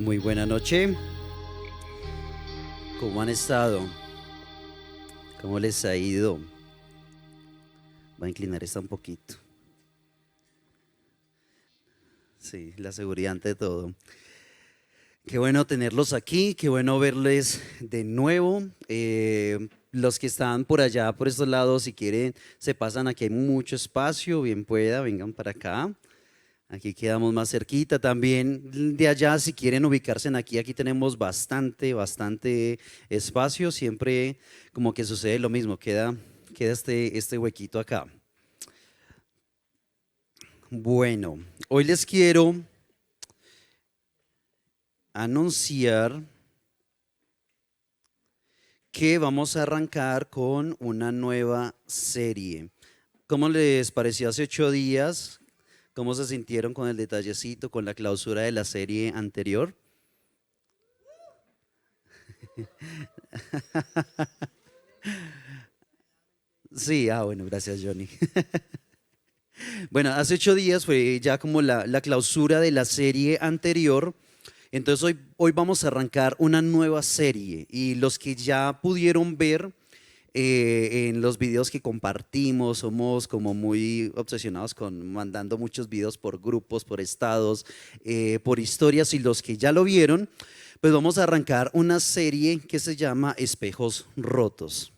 Muy buena noche. ¿Cómo han estado? ¿Cómo les ha ido? Voy a inclinar esta un poquito. Sí, la seguridad ante todo. Qué bueno tenerlos aquí, qué bueno verles de nuevo. Los que están por allá, por estos lados, si quieren, se pasan. Aquí hay mucho espacio, bien pueda, vengan para acá. Aquí quedamos más cerquita también de allá, si quieren ubicarse en aquí, aquí tenemos bastante espacio, siempre como que sucede lo mismo, queda este huequito acá. Bueno, hoy les quiero anunciar que vamos a arrancar con una nueva serie. ¿Cómo les pareció hace 8 días? ¿Cómo se sintieron con el detallecito, con la clausura de la serie anterior? Sí, bueno, gracias Johnny. Bueno, hace 8 días fue ya como la clausura de la serie anterior. Entonces hoy vamos a arrancar una nueva serie y los que ya pudieron ver en los videos que compartimos, somos como muy obsesionados con mandando muchos videos por grupos, por estados, por historias, y los que ya lo vieron, pues vamos a arrancar una serie que se llama Espejos Rotos.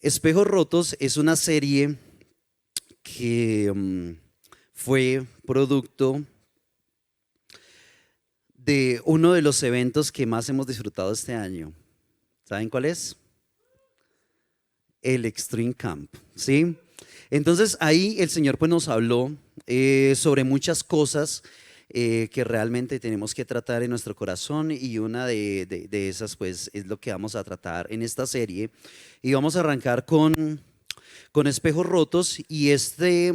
Espejos Rotos es una serie que fue producto de uno de los eventos que más hemos disfrutado este año. ¿Saben cuál es? El Extreme Camp, ¿sí? Entonces ahí el Señor pues nos habló sobre muchas cosas que realmente tenemos que tratar en nuestro corazón, y una de esas pues es lo que vamos a tratar en esta serie, y vamos a arrancar con Espejos Rotos, y este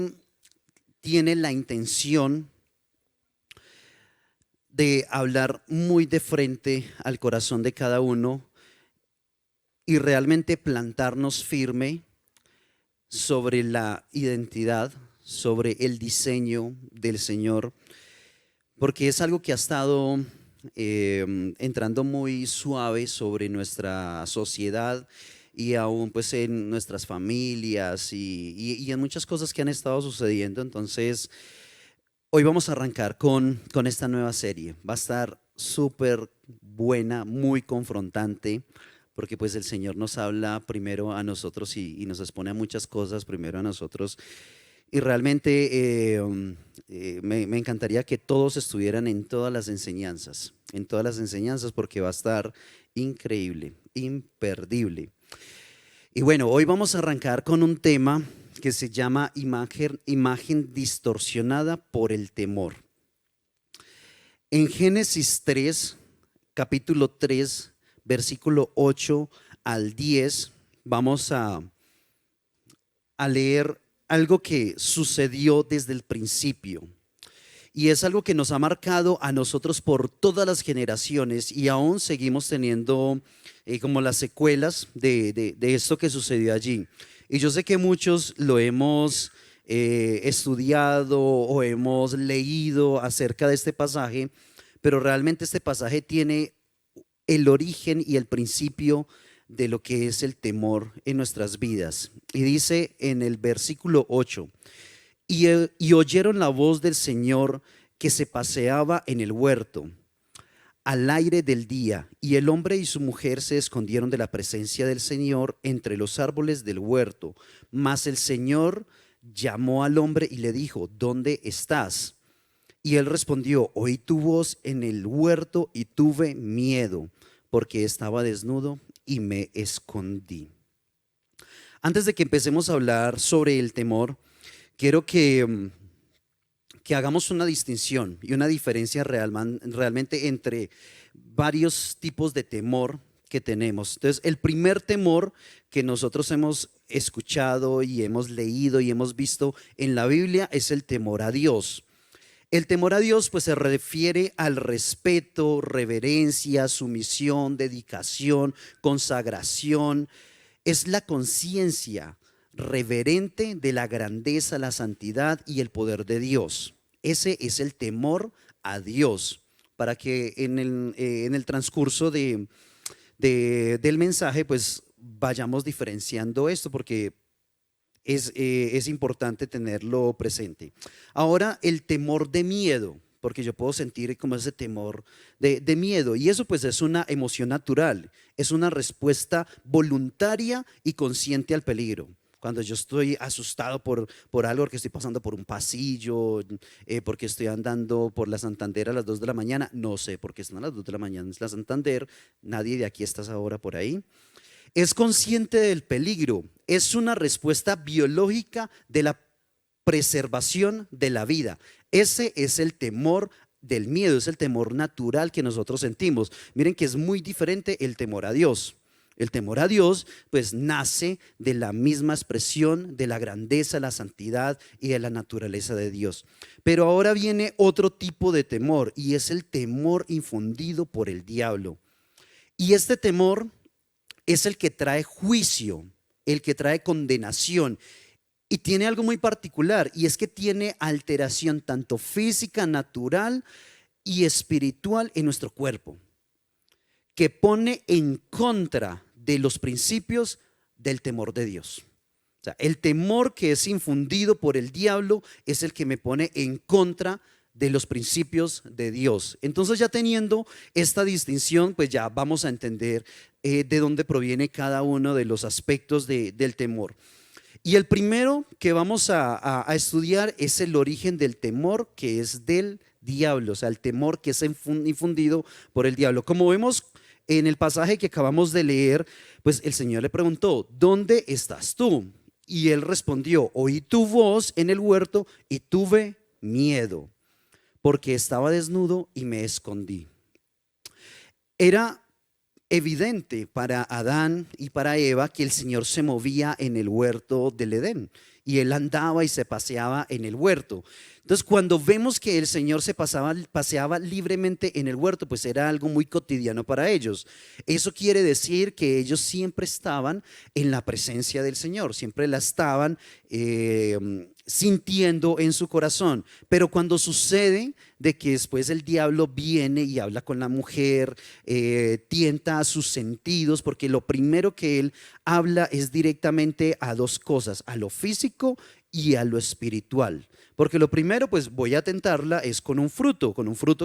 tiene la intención de hablar muy de frente al corazón de cada uno y realmente plantarnos firme sobre la identidad, sobre el diseño del Señor, porque es algo que ha estado entrando muy suave sobre nuestra sociedad y aún pues en nuestras familias y en muchas cosas que han estado sucediendo. Entonces hoy vamos a arrancar con esta nueva serie. Va a estar súper buena, muy confrontante, porque pues el Señor nos habla primero a nosotros y nos expone a muchas cosas primero a nosotros. Y realmente me encantaría que todos estuvieran en todas las enseñanzas, porque va a estar increíble, imperdible. Y bueno, hoy vamos a arrancar con un tema que se llama imagen distorsionada por el temor. En Génesis 3, capítulo 3, versículo 8 al 10, vamos a leer algo que sucedió desde el principio. Y es algo que nos ha marcado a nosotros por todas las generaciones, y aún seguimos teniendo como las secuelas de esto que sucedió allí. Y yo sé que muchos lo hemos estudiado o hemos leído acerca de este pasaje, pero realmente este pasaje tiene el origen y el principio de lo que es el temor en nuestras vidas. Y dice en el versículo 8: y oyeron la voz del Señor que se paseaba en el huerto al aire del día, y el hombre y su mujer se escondieron de la presencia del Señor entre los árboles del huerto. Mas el Señor llamó al hombre y le dijo: ¿dónde estás? Y él respondió: oí tu voz en el huerto y tuve miedo, porque estaba desnudo y me escondí. Antes de que empecemos a hablar sobre el temor, quiero que hagamos una distinción y una diferencia realmente entre varios tipos de temor que tenemos. Entonces, el primer temor que nosotros hemos escuchado y hemos leído y hemos visto en la Biblia es el temor a Dios. El temor a Dios pues se refiere al respeto, reverencia, sumisión, dedicación, consagración. Es la conciencia reverente de la grandeza, la santidad y el poder de Dios. Ese es el temor a Dios. para que en el transcurso del mensaje pues vayamos diferenciando esto, porque es importante tenerlo presente. Ahora, el temor de miedo, porque yo puedo sentir como ese temor de miedo, y eso pues es una emoción natural, es una respuesta voluntaria y consciente al peligro. Cuando yo estoy asustado por algo, que estoy pasando por un pasillo, porque estoy andando por la Santander a las 2 de la mañana, no sé por qué están a las 2 de la mañana, es la Santander, nadie de aquí está ahora por ahí. Es consciente del peligro, es una respuesta biológica de la preservación de la vida. Ese es el temor del miedo, es el temor natural que nosotros sentimos. Miren que es muy diferente el temor a Dios. El temor a Dios pues nace de la misma expresión de la grandeza, la santidad y de la naturaleza de Dios. Pero ahora viene otro tipo de temor, y es el temor infundido por el diablo. Y este temor es el que trae juicio, el que trae condenación. Y tiene algo muy particular, y es que tiene alteración tanto física, natural y espiritual en nuestro cuerpo, que pone en contra de los principios del temor de Dios. O sea, el temor que es infundido por el diablo es el que me pone en contra de los principios de Dios. Entonces, ya teniendo esta distinción, pues ya vamos a entender de dónde proviene cada uno de los aspectos del temor. Y el primero que vamos a estudiar es el origen del temor, que es del diablo, o sea, el temor que es infundido por el diablo. Como vemos en el pasaje que acabamos de leer, pues el Señor le preguntó: ¿dónde estás tú? Y él respondió: oí tu voz en el huerto y tuve miedo, porque estaba desnudo y me escondí. Era evidente para Adán y para Eva que el Señor se movía en el huerto del Edén, y él andaba y se paseaba en el huerto. Entonces, cuando vemos que el Señor se paseaba libremente en el huerto, pues era algo muy cotidiano para ellos. Eso quiere decir que ellos siempre estaban en la presencia del Señor, siempre la estaban sintiendo en su corazón. Pero cuando sucede de que después el diablo viene y habla con la mujer, tienta a sus sentidos, porque lo primero que él habla es directamente a dos cosas: a lo físico y a lo espiritual. Porque lo primero, pues voy a tentarla es con un fruto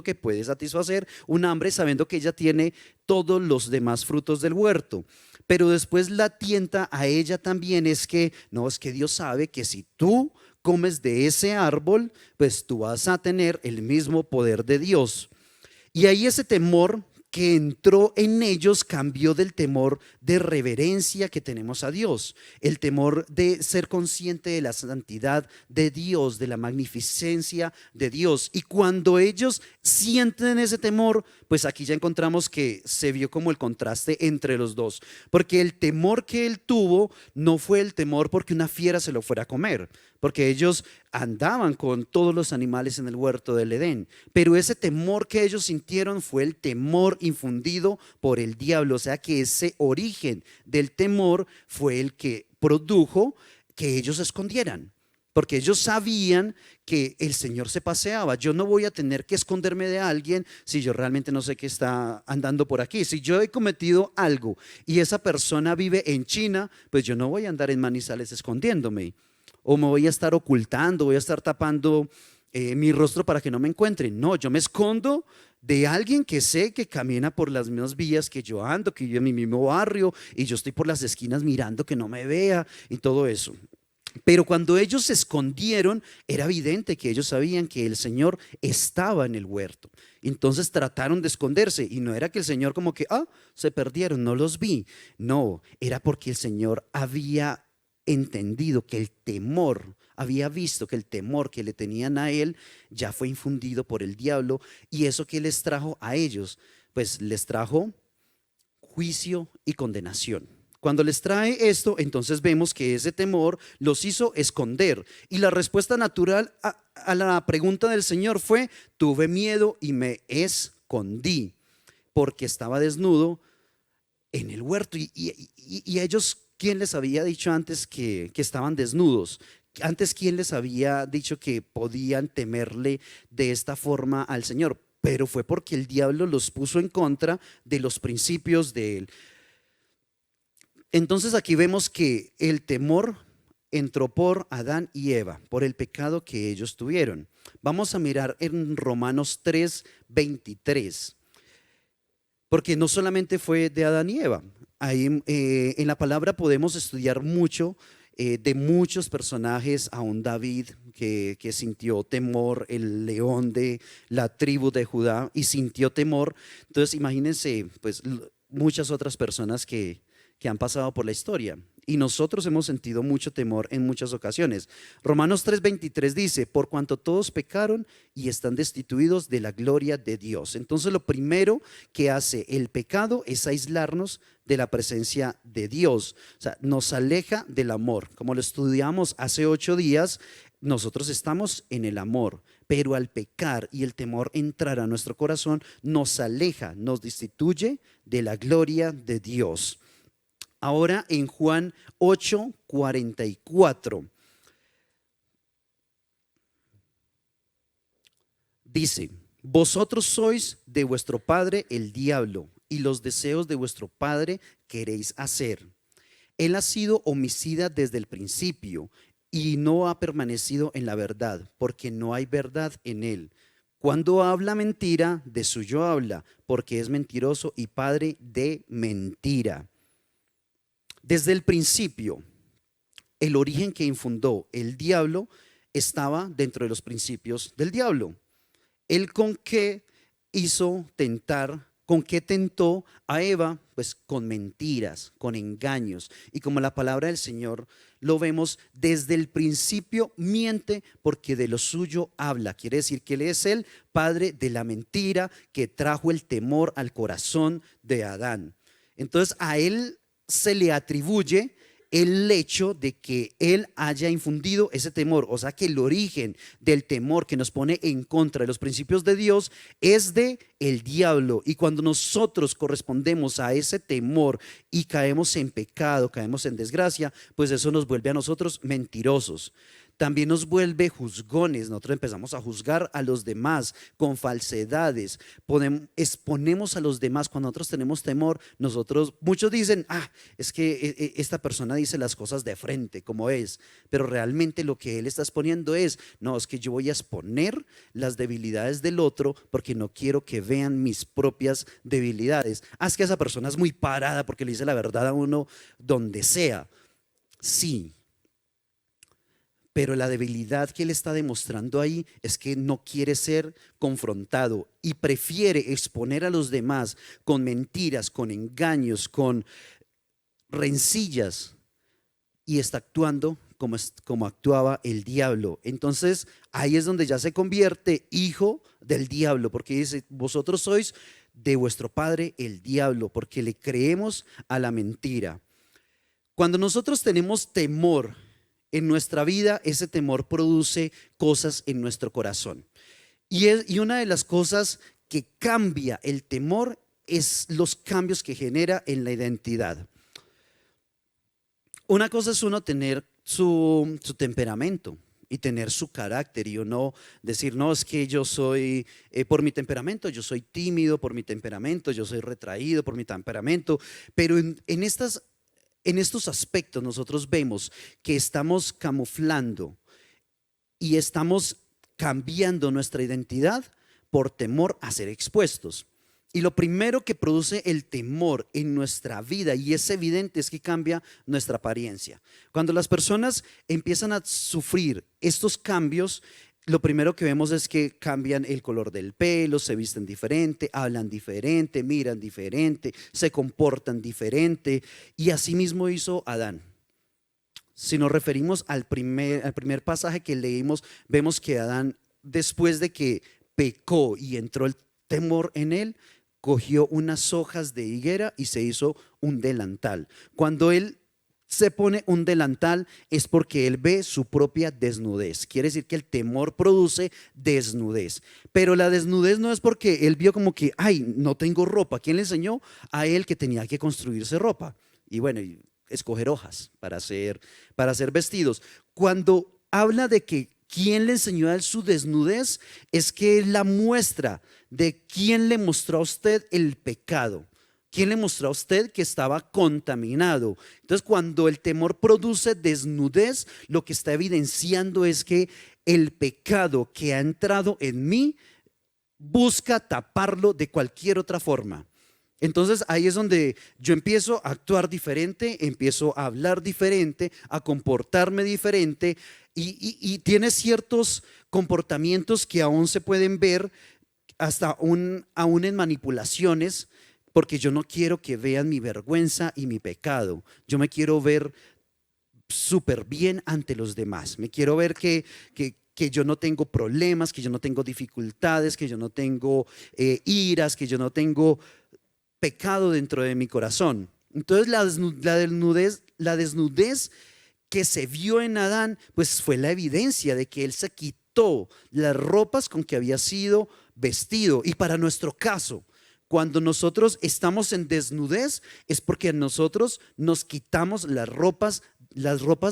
que puede satisfacer un hambre, sabiendo que ella tiene todos los demás frutos del huerto. Pero después la tienta a ella también, es que no, es que Dios sabe que si tú comes de ese árbol, pues tú vas a tener el mismo poder de Dios. Y ahí ese temor que entró en ellos cambió del temor de reverencia que tenemos a Dios, el temor de ser consciente de la santidad de Dios, de la magnificencia de Dios. Y cuando ellos sienten ese temor, pues aquí ya encontramos que se vio como el contraste entre los dos, porque el temor que él tuvo no fue el temor porque una fiera se lo fuera a comer, porque ellos andaban con todos los animales en el huerto del Edén, pero ese temor que ellos sintieron fue el temor infundido por el diablo. O sea que ese origen del temor fue el que produjo que ellos se escondieran, porque ellos sabían que el Señor se paseaba. Yo no voy a tener que esconderme de alguien si yo realmente no sé qué está andando por aquí. Si yo he cometido algo y esa persona vive en China, pues yo no voy a andar en Manizales escondiéndome, o me voy a estar ocultando, voy a estar tapando mi rostro para que no me encuentren. No, yo me escondo de alguien que sé que camina por las mismas vías que yo ando, que vive en mi mismo barrio, y yo estoy por las esquinas mirando que no me vea y todo eso. Pero cuando ellos se escondieron, era evidente que ellos sabían que el Señor estaba en el huerto. Entonces trataron de esconderse, y no era que el Señor como que se perdieron, no los vi. No, era porque el Señor había entendido que el temor, había visto que el temor que le tenían a él ya fue infundido por el diablo, y eso que les trajo a ellos, pues les trajo juicio y condenación. Cuando les trae esto, entonces vemos que ese temor los hizo esconder, y la respuesta natural a la pregunta del Señor fue: tuve miedo y me escondí, porque estaba desnudo en el huerto. Y a ellos, ¿quién les había dicho antes que estaban desnudos? Antes, ¿quién les había dicho que podían temerle de esta forma al Señor? pero fue porque el diablo los puso en contra de los principios de él. Entonces aquí vemos que el temor entró por Adán y Eva, por el pecado que ellos tuvieron. Vamos a mirar en Romanos 3:23, porque no solamente fue de Adán y Eva. Ahí en la palabra podemos estudiar mucho de muchos personajes, aún David, que sintió temor, el león de la tribu de Judá, y sintió temor. Entonces imagínense, pues muchas otras personas que han pasado por la historia. Y nosotros hemos sentido mucho temor en muchas ocasiones. Romanos 3:23 dice, por cuanto todos pecaron y están destituidos de la gloria de Dios. Entonces lo primero que hace el pecado es aislarnos de la presencia de Dios. O sea, nos aleja del amor. Como lo estudiamos hace 8 días, nosotros estamos en el amor, pero al pecar y el temor entrar a nuestro corazón, nos aleja, nos destituye de la gloria de Dios. Ahora en Juan 8:44 dice, vosotros sois de vuestro padre el diablo, y los deseos de vuestro padre queréis hacer. Él ha sido homicida desde el principio y no ha permanecido en la verdad, porque no hay verdad en él. Cuando habla mentira, de suyo habla, porque es mentiroso y padre de mentira. Desde el principio, el origen que infundó el diablo estaba dentro de los principios del diablo. Él con qué hizo tentar, con qué tentó a Eva, pues con mentiras, con engaños. Y como la palabra del Señor lo vemos, desde el principio miente porque de lo suyo habla. Quiere decir que Él es el padre de la mentira que trajo el temor al corazón de Adán. Entonces a Él se le atribuye el hecho de que Él haya infundido ese temor, o sea que el origen del temor que nos pone en contra de los principios de Dios es de el diablo. Y cuando nosotros correspondemos a ese temor y caemos en pecado, caemos en desgracia, pues eso nos vuelve a nosotros mentirosos. También nos vuelve juzgones. Nosotros empezamos a juzgar a los demás con falsedades. Exponemos a los demás. Cuando nosotros tenemos temor, muchos dicen, es que esta persona dice las cosas de frente como es, pero realmente lo que él está exponiendo es, no, es que yo voy a exponer las debilidades del otro porque no quiero que vean mis propias debilidades. Es que esa persona es muy parada porque le dice la verdad a uno donde sea. Sí, pero la debilidad que él está demostrando ahí es que no quiere ser confrontado y prefiere exponer a los demás con mentiras, con engaños, con rencillas, y está actuando como actuaba el diablo. Entonces ahí es donde ya se convierte hijo del diablo, porque dice, vosotros sois de vuestro padre el diablo, porque le creemos a la mentira. Cuando nosotros tenemos temor en nuestra vida, ese temor produce cosas en nuestro corazón. Y una de las cosas que cambia el temor es los cambios que genera en la identidad. Una cosa es uno tener su temperamento y tener su carácter, y uno decir, no, es que yo soy, por mi temperamento, yo soy tímido, por mi temperamento, yo soy retraído, por mi temperamento, pero en estos aspectos nosotros vemos que estamos camuflando y estamos cambiando nuestra identidad por temor a ser expuestos. Y lo primero que produce el temor en nuestra vida, y es evidente, es que cambia nuestra apariencia. Cuando las personas empiezan a sufrir estos cambios, lo primero que vemos es que cambian el color del pelo, se visten diferente, hablan diferente, miran diferente, se comportan diferente. Y así mismo hizo Adán. Si nos referimos al primer pasaje que leímos, vemos que Adán, después de que pecó y entró el temor en él, cogió unas hojas de higuera y se hizo un delantal. Cuando él se pone un delantal es porque él ve su propia desnudez. Quiere decir que el temor produce desnudez, pero la desnudez no es porque él vio como que, no tengo ropa. ¿Quién le enseñó a él que tenía que construirse ropa? Y bueno, escoger hojas para hacer vestidos. Cuando habla de que ¿Quién le enseñó a él su desnudez? Es que es la muestra de quién le mostró a usted el pecado. ¿Quién le mostró a usted que estaba contaminado? Entonces, cuando el temor produce desnudez, lo que está evidenciando es que el pecado que ha entrado en mí busca taparlo de cualquier otra forma. Entonces ahí es donde yo empiezo a actuar diferente, empiezo a hablar diferente, a comportarme diferente y tiene ciertos comportamientos que aún se pueden ver hasta aún en manipulaciones, porque yo no quiero que vean mi vergüenza y mi pecado. Yo me quiero ver súper bien ante los demás. Me quiero ver que yo no tengo problemas, que yo no tengo dificultades, que yo no tengo iras, que yo no tengo pecado dentro de mi corazón. Entonces la desnudez que se vio en Adán, pues fue la evidencia de que él se quitó las ropas con que había sido vestido. Y para nuestro caso, cuando nosotros estamos en desnudez, es porque nosotros nos quitamos las ropas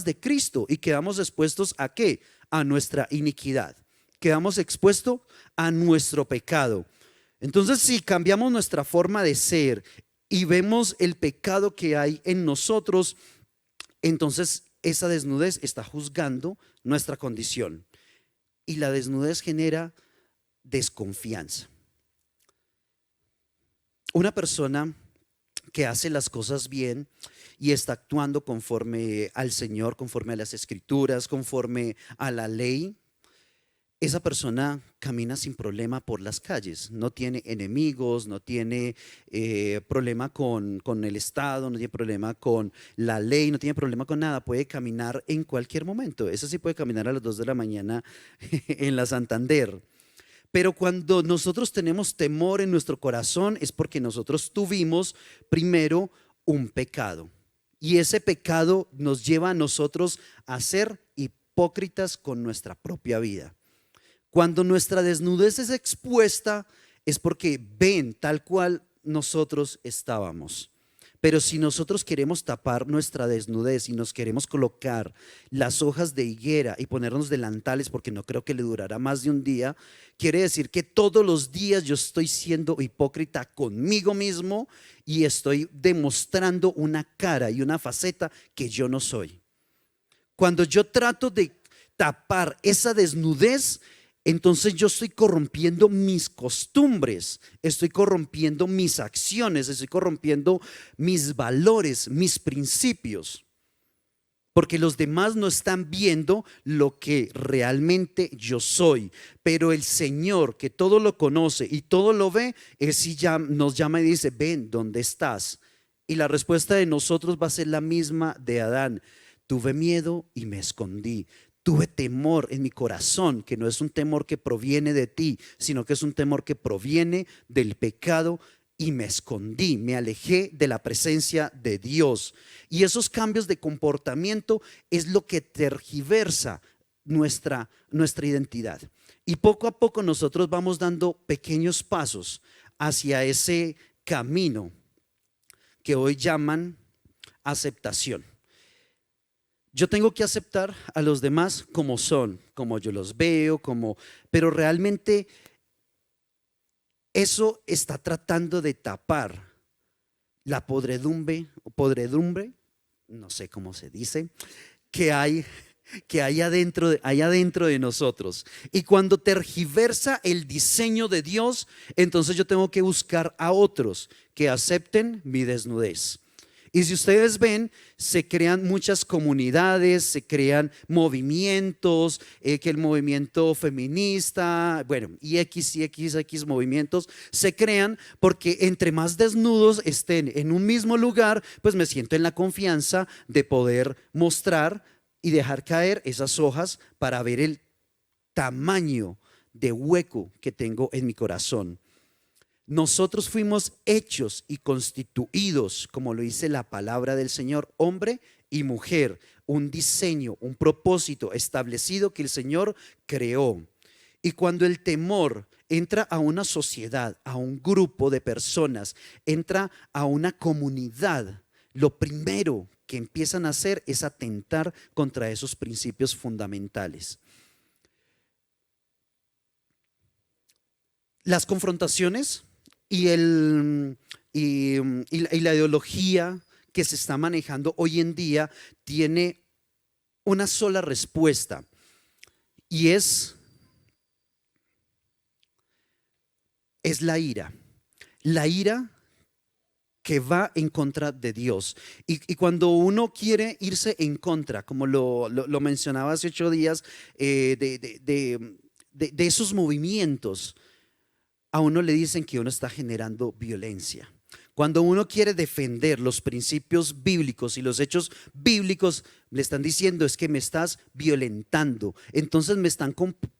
de Cristo y quedamos expuestos ¿a qué? A nuestra iniquidad. Quedamos expuestos a nuestro pecado. Entonces, si cambiamos nuestra forma de ser y vemos el pecado que hay en nosotros, entonces esa desnudez está juzgando nuestra condición. Y la desnudez genera desconfianza. Una persona que hace las cosas bien y está actuando conforme al Señor, conforme a las Escrituras, conforme a la ley, esa persona camina sin problema por las calles, no tiene enemigos, no tiene problema con el Estado, no tiene problema con la ley, no tiene problema con nada, puede caminar en cualquier momento. Eso sí puede caminar a las 2 de la mañana en la Santander. Pero cuando nosotros tenemos temor en nuestro corazón es porque nosotros tuvimos primero un pecado. Y ese pecado nos lleva a nosotros a ser hipócritas con nuestra propia vida. Cuando nuestra desnudez es expuesta es porque ven tal cual nosotros estábamos. Pero si nosotros queremos tapar nuestra desnudez y nos queremos colocar las hojas de higuera y ponernos delantales, porque no creo que le durará más de un día, quiere decir que todos los días yo estoy siendo hipócrita conmigo mismo y estoy demostrando una cara y una faceta que yo no soy. Cuando yo trato de tapar esa desnudez, entonces yo estoy corrompiendo mis costumbres, estoy corrompiendo mis acciones, estoy corrompiendo mis valores, mis principios. Porque los demás no están viendo lo que realmente yo soy. Pero el Señor, que todo lo conoce y todo lo ve, Él sí ya nos llama y dice: ven, ¿dónde estás? Y la respuesta de nosotros va a ser la misma de Adán. Tuve miedo y me escondí. Tuve temor en mi corazón, que no es un temor que proviene de ti, sino que es un temor que proviene del pecado, y me escondí, me alejé de la presencia de Dios. Y esos cambios de comportamiento es lo que tergiversa nuestra identidad. Y poco a poco nosotros vamos dando pequeños pasos hacia ese camino que hoy llaman aceptación. Yo tengo que aceptar a los demás como son, como yo los veo, pero realmente eso está tratando de tapar la podredumbre, no sé cómo se dice, que hay adentro de nosotros. Y cuando tergiversa el diseño de Dios, entonces yo tengo que buscar a otros que acepten mi desnudez. Y si ustedes ven, se crean muchas comunidades, se crean movimientos, que el movimiento feminista, bueno, y X movimientos se crean porque entre más desnudos estén en un mismo lugar, pues me siento en la confianza de poder mostrar y dejar caer esas hojas para ver el tamaño de hueco que tengo en mi corazón. Nosotros fuimos hechos y constituidos, como lo dice la palabra del Señor, hombre y mujer, un diseño, un propósito establecido que el Señor creó. Y cuando el temor entra a una sociedad, a un grupo de personas, entra a una comunidad, lo primero que empiezan a hacer es atentar contra esos principios fundamentales. Las confrontaciones y, el, y la ideología que se está manejando hoy en día tiene una sola respuesta y es la ira. La ira que va en contra de Dios. Y cuando uno quiere irse en contra, como lo mencionaba hace 8 días, de esos movimientos, a uno le dicen que uno está generando violencia. Cuando uno quiere defender los principios bíblicos y los hechos bíblicos, le están diciendo es que me estás violentando. Entonces me están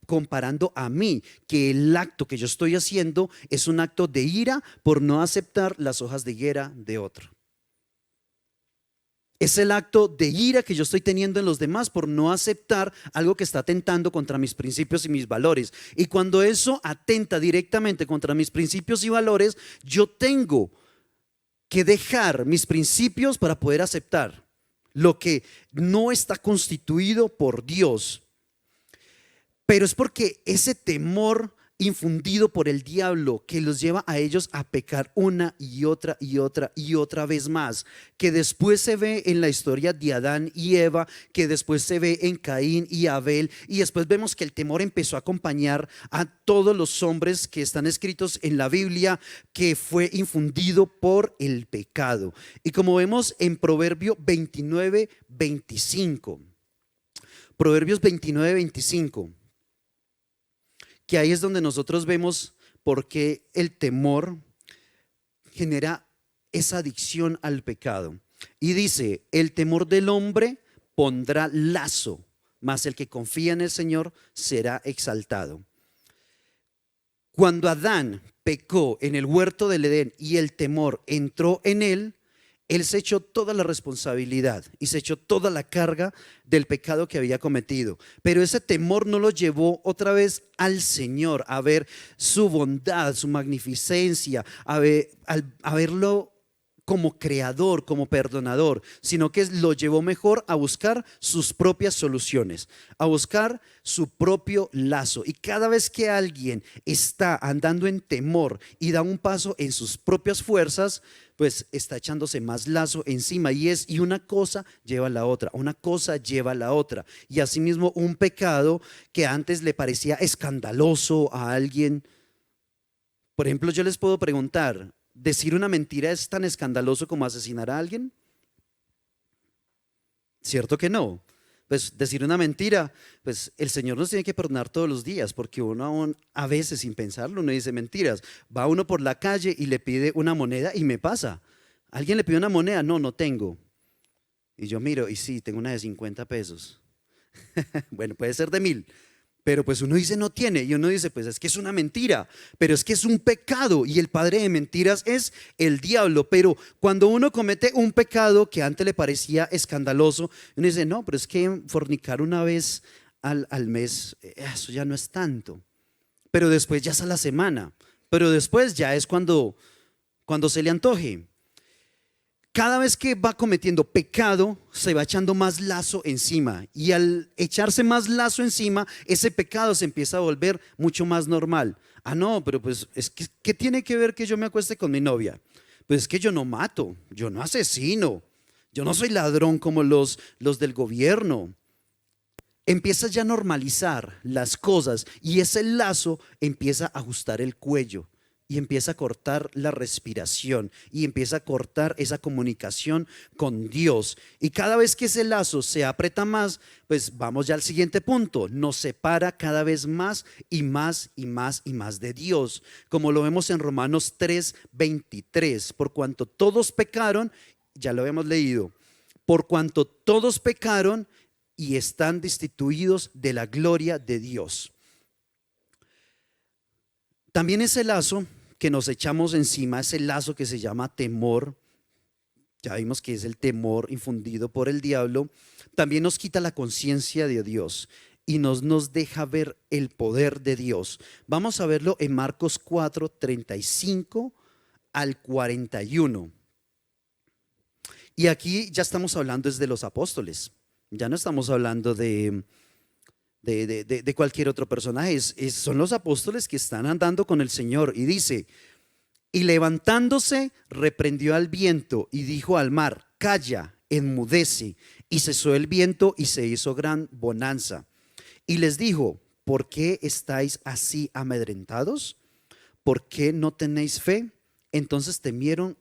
comparando a mí, que el acto que yo estoy haciendo es un acto de ira por no aceptar las hojas de higuera de otro. Es el acto de ira que yo estoy teniendo en los demás por no aceptar algo que está atentando contra mis principios y mis valores. Y cuando eso atenta directamente contra mis principios y valores, yo tengo que dejar mis principios para poder aceptar lo que no está constituido por Dios. Pero es porque ese temor infundido por el diablo que los lleva a ellos a pecar una y otra y otra y otra vez más, que después se ve en la historia de Adán y Eva, que después se ve en Caín y Abel, y después vemos que el temor empezó a acompañar a todos los hombres que están escritos en la Biblia, que fue infundido por el pecado. Y como vemos en Proverbio 29:25, Proverbios 29:25, que ahí es donde nosotros vemos por qué el temor genera esa adicción al pecado. Y dice, el temor del hombre pondrá lazo, mas el que confía en el Señor será exaltado. Cuando Adán pecó en el huerto del Edén y el temor entró en él, él se echó toda la responsabilidad y se echó toda la carga del pecado que había cometido. Pero ese temor no lo llevó otra vez al Señor, a ver su bondad, su magnificencia, a verlo como creador, como perdonador, sino que lo llevó mejor a buscar sus propias soluciones, a buscar su propio lazo. Y cada vez que alguien está andando en temor y da un paso en sus propias fuerzas, pues está echándose más lazo encima, y una cosa lleva a la otra, una cosa lleva a la otra. Y asimismo un pecado que antes le parecía escandaloso a alguien. Por ejemplo, yo les puedo preguntar, ¿decir una mentira es tan escandaloso como asesinar a alguien? ¿Cierto que no? Pues decir una mentira, pues el Señor nos tiene que perdonar todos los días, porque uno aún a veces sin pensarlo uno dice mentiras. Va uno por la calle y le pide una moneda y me pasa. ¿Alguien le pide una moneda? No, no tengo. Y yo miro y sí, tengo una de 50 pesos. Bueno, puede ser de 1000. Pero pues uno dice no tiene, y uno dice pues es que es una mentira, pero es que es un pecado, y el padre de mentiras es el diablo. Pero cuando uno comete un pecado que antes le parecía escandaloso, uno dice no, pero es que fornicar una vez al mes, eso ya no es tanto. Pero después ya es a la semana, pero después ya es cuando se le antoje. Cada vez que va cometiendo pecado, se va echando más lazo encima. Y al echarse más lazo encima, ese pecado se empieza a volver mucho más normal. Ah, no, pero pues, ¿qué tiene que ver que yo me acueste con mi novia? Pues es que yo no mato, yo no asesino, yo no soy ladrón como los del gobierno. Empiezas ya a normalizar las cosas y ese lazo empieza a ajustar el cuello. Y empieza a cortar la respiración y empieza a cortar esa comunicación con Dios. Y cada vez que ese lazo se aprieta más, pues vamos ya al siguiente punto. Nos separa cada vez más y más y más y más de Dios. Como lo vemos en Romanos 3:23. Por cuanto todos pecaron, ya lo hemos leído. Por cuanto todos pecaron y están destituidos de la gloria de Dios. También ese lazo que nos echamos encima, ese lazo que se llama temor, ya vimos que es el temor infundido por el diablo, también nos quita la conciencia de Dios y nos deja ver el poder de Dios. Vamos a verlo en Marcos 4:35 al 41. Y aquí ya estamos hablando desde los apóstoles, ya no estamos hablando de de cualquier otro personaje. Son los apóstoles que están andando con el Señor. Y dice, y levantándose, reprendió al viento y dijo al mar, calla, enmudece. Y cesó el viento y se hizo gran bonanza. Y les dijo, ¿por qué estáis así amedrentados? ¿Por qué no tenéis fe? Entonces temieron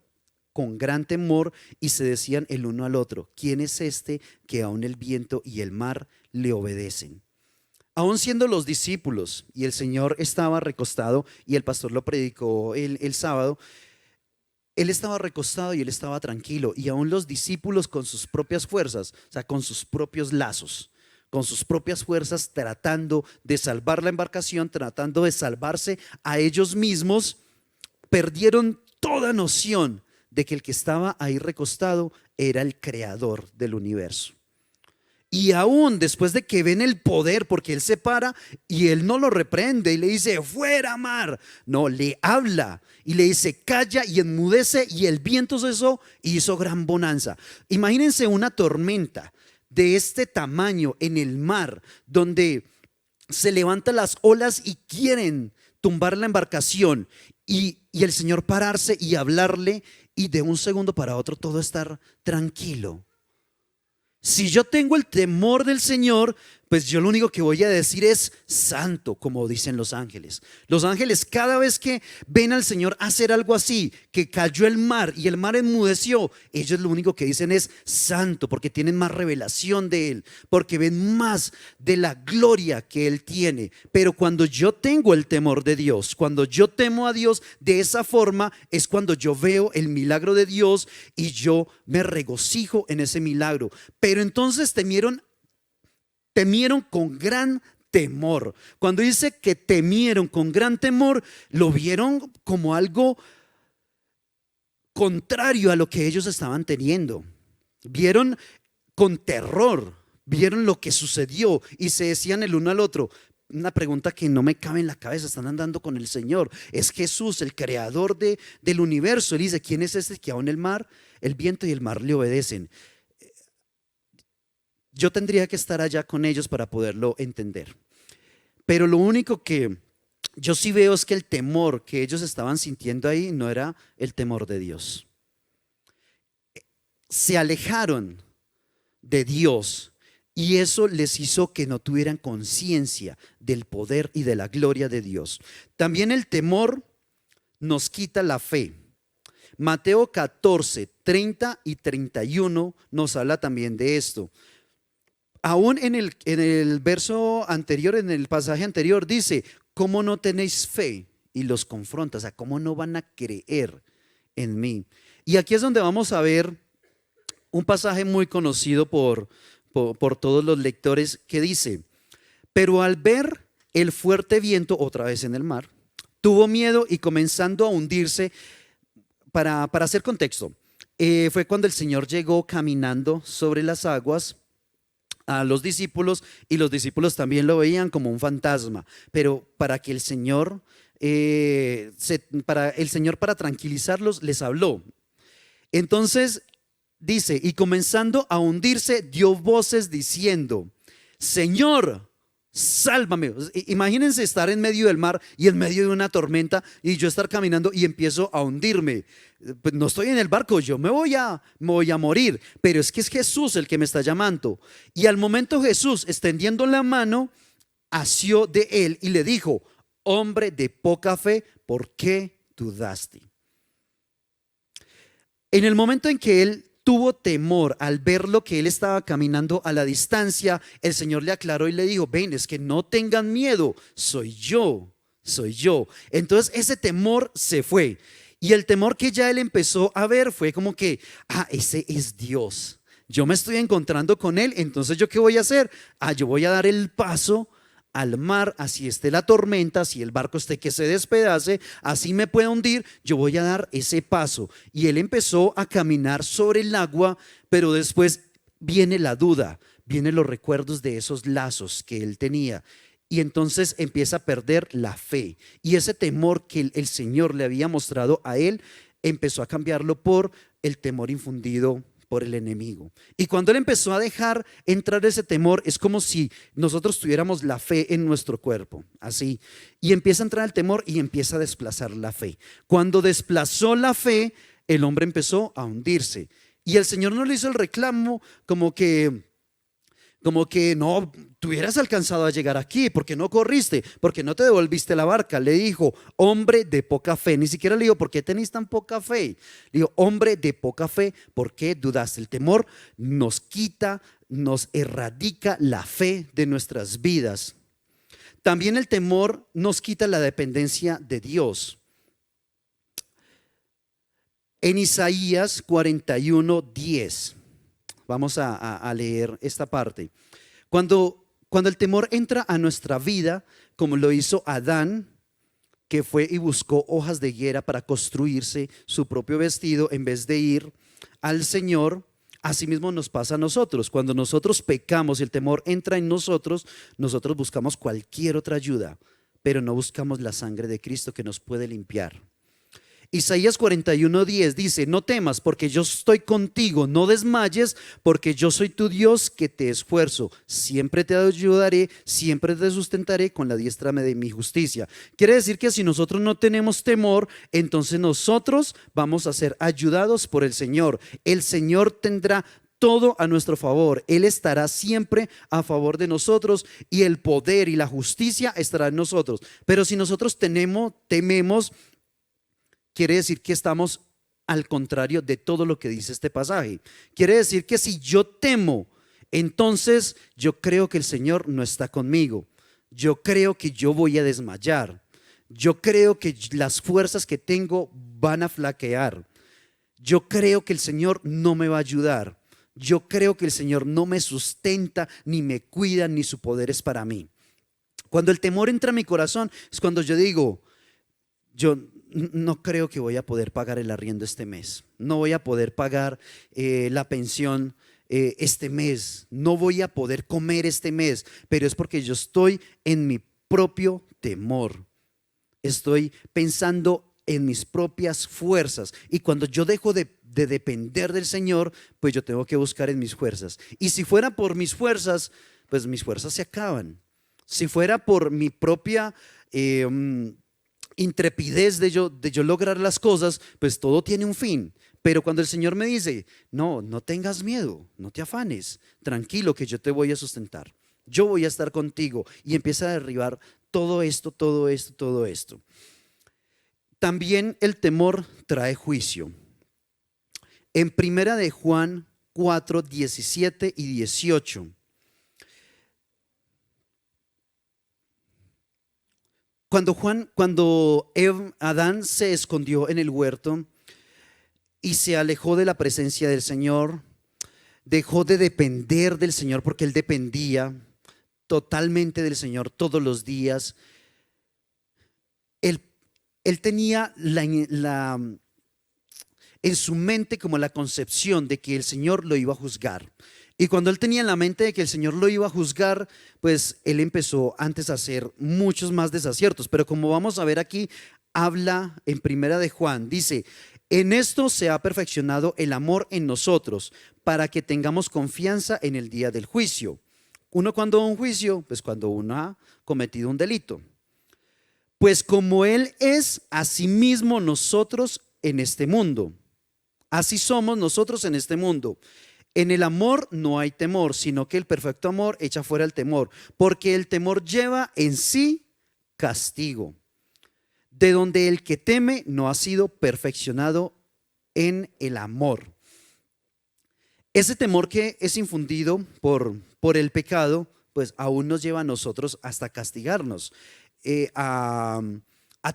con gran temor y se decían el uno al otro, ¿quién es este que aun el viento y el mar le obedecen? Aún siendo los discípulos y el Señor estaba recostado, y el pastor lo predicó el sábado, él estaba recostado y él estaba tranquilo, y aún los discípulos con sus propias fuerzas, o sea, con sus propios lazos, con sus propias fuerzas, tratando de salvar la embarcación, tratando de salvarse a ellos mismos, perdieron toda noción de que el que estaba ahí recostado era el creador del universo. Y aún después de que ven el poder, porque él se para y él no lo reprende y le dice fuera mar, no, le habla y le dice calla y enmudece, y el viento cesó y hizo gran bonanza. Imagínense una tormenta de este tamaño en el mar, donde se levantan las olas y quieren tumbar la embarcación, y el Señor pararse y hablarle, y de un segundo para otro todo estar tranquilo. Si yo tengo el temor del Señor, pues yo lo único que voy a decir es santo, como dicen los ángeles. Los ángeles, cada vez que ven al Señor hacer algo así, que cayó el mar y el mar enmudeció, ellos lo único que dicen es santo, porque tienen más revelación de Él, porque ven más de la gloria que Él tiene. Pero cuando yo tengo el temor de Dios, cuando yo temo a Dios de esa forma, es cuando yo veo el milagro de Dios y yo me regocijo en ese milagro. Pero entonces temieron con gran temor. Cuando dice que temieron con gran temor, lo vieron como algo contrario a lo que ellos estaban teniendo. Vieron con terror, vieron lo que sucedió y se decían el uno al otro. Una pregunta que no me cabe en la cabeza: están andando con el Señor, es Jesús, el creador del universo. Él dice, ¿quién es este que aún el mar, el viento y el mar le obedecen? Yo tendría que estar allá con ellos para poderlo entender. Pero lo único que yo sí veo es que el temor que ellos estaban sintiendo ahí no era el temor de Dios. Se alejaron de Dios y eso les hizo que no tuvieran conciencia del poder y de la gloria de Dios. También el temor nos quita la fe. Mateo 14, 30 y 31 nos habla también de esto. Aún en el verso anterior, en el pasaje anterior, dice, ¿cómo no tenéis fe? Y los confronta, o sea, ¿cómo no van a creer en mí? Y aquí es donde vamos a ver un pasaje muy conocido por todos los lectores, que dice, pero al ver el fuerte viento, otra vez en el mar, tuvo miedo y comenzando a hundirse. Para hacer contexto, fue cuando el Señor llegó caminando sobre las aguas a los discípulos, y los discípulos también lo veían como un fantasma, pero para que el Señor, para tranquilizarlos, les habló. Entonces dice, y comenzando a hundirse, dio voces diciendo, Señor, sálvame. Imagínense estar en medio del mar y en medio de una tormenta, y yo estar caminando y empiezo a hundirme. Pues no estoy en el barco, yo me voy a morir, pero es que es Jesús el que me está llamando. Y al momento Jesús, extendiendo la mano, asió de él y le dijo, hombre de poca fe, ¿por qué dudaste? En el momento en que él tuvo temor al ver lo que él estaba caminando a la distancia, el Señor le aclaró y le dijo, ven, es que no tengan miedo, soy yo. Entonces ese temor se fue, y el temor que ya él empezó a ver fue como que, ese es Dios, yo me estoy encontrando con él, entonces ¿yo qué voy a hacer? Yo voy a dar el paso al mar, así esté la tormenta, si el barco esté que se despedace, así me pueda hundir, yo voy a dar ese paso. Y él empezó a caminar sobre el agua, pero después viene la duda, vienen los recuerdos de esos lazos que él tenía, y entonces empieza a perder la fe, y ese temor que el Señor le había mostrado a él, empezó a cambiarlo por el temor infundido por el enemigo. Y cuando él empezó a dejar entrar ese temor, es como si nosotros tuviéramos la fe en nuestro cuerpo, así. Y empieza a entrar el temor y empieza a desplazar la fe. Cuando desplazó la fe, el hombre empezó a hundirse. Y el Señor no le hizo el reclamo como que no, tú hubieras alcanzado a llegar aquí, porque no corriste, porque no te devolviste la barca. Le dijo, hombre de poca fe. Ni siquiera le dijo, ¿por qué tenéis tan poca fe? Le dijo, hombre de poca fe, ¿por qué dudaste? El temor nos quita, nos erradica la fe de nuestras vidas. También el temor nos quita la dependencia de Dios. En Isaías 41:10. Vamos a leer esta parte. Cuando el temor entra a nuestra vida, como lo hizo Adán, que fue y buscó hojas de higuera para construirse su propio vestido en vez de ir al Señor, asimismo nos pasa a nosotros. Cuando nosotros pecamos y el temor entra en nosotros, nosotros buscamos cualquier otra ayuda, pero no buscamos la sangre de Cristo que nos puede limpiar. Isaías 41:10 dice, no temas porque yo estoy contigo, no desmayes porque yo soy tu Dios que te esfuerzo, siempre te ayudaré, siempre te sustentaré con la diestra de mi justicia. Quiere decir que si nosotros no tenemos temor, entonces nosotros vamos a ser ayudados por el Señor. El Señor tendrá todo a nuestro favor. Él estará siempre a favor de nosotros y el poder y la justicia estará en nosotros. Pero si nosotros tememos, quiere decir que estamos al contrario de todo lo que dice este pasaje. Quiere decir que si yo temo, entonces yo creo que el Señor no está conmigo. Yo creo que yo voy a desmayar. Yo creo que las fuerzas que tengo van a flaquear. Yo creo que el Señor no me va a ayudar. Yo creo que el Señor no me sustenta, ni me cuida, ni su poder es para mí. Cuando el temor entra a mi corazón, es cuando yo digo, yo no creo que voy a poder pagar el arriendo este mes, no voy a poder pagar la pensión este mes, no voy a poder comer este mes, pero es porque yo estoy en mi propio temor, estoy pensando en mis propias fuerzas, y cuando yo dejo de depender del Señor, pues yo tengo que buscar en mis fuerzas. Y si fuera por mis fuerzas, pues mis fuerzas se acaban. Si fuera por mi propia intrepidez de yo lograr las cosas, pues todo tiene un fin. Pero cuando el Señor me dice, no, no tengas miedo, no te afanes, tranquilo que yo te voy a sustentar, yo voy a estar contigo, y empieza a derribar todo esto, todo esto, todo esto. También el temor trae juicio. En primera de Juan 4:17 y 18. Cuando Adán se escondió en el huerto y se alejó de la presencia del Señor, dejó de depender del Señor porque él dependía totalmente del Señor todos los días. Él tenía en su mente como la concepción de que el Señor lo iba a juzgar. Y cuando él tenía en la mente de que el Señor lo iba a juzgar, pues él empezó antes a hacer muchos más desaciertos. Pero como vamos a ver aquí, habla en primera de Juan, dice, en esto se ha perfeccionado el amor en nosotros, para que tengamos confianza en el día del juicio. Uno cuando va a un juicio, pues cuando uno ha cometido un delito. Pues como Él es, asimismo nosotros en este mundo. Así somos nosotros en este mundo. En el amor no hay temor, sino que el perfecto amor echa fuera el temor, porque el temor lleva en sí castigo, de donde el que teme no ha sido perfeccionado en el amor. Ese temor que es infundido por el pecado, pues aún nos lleva a nosotros hasta castigarnos, a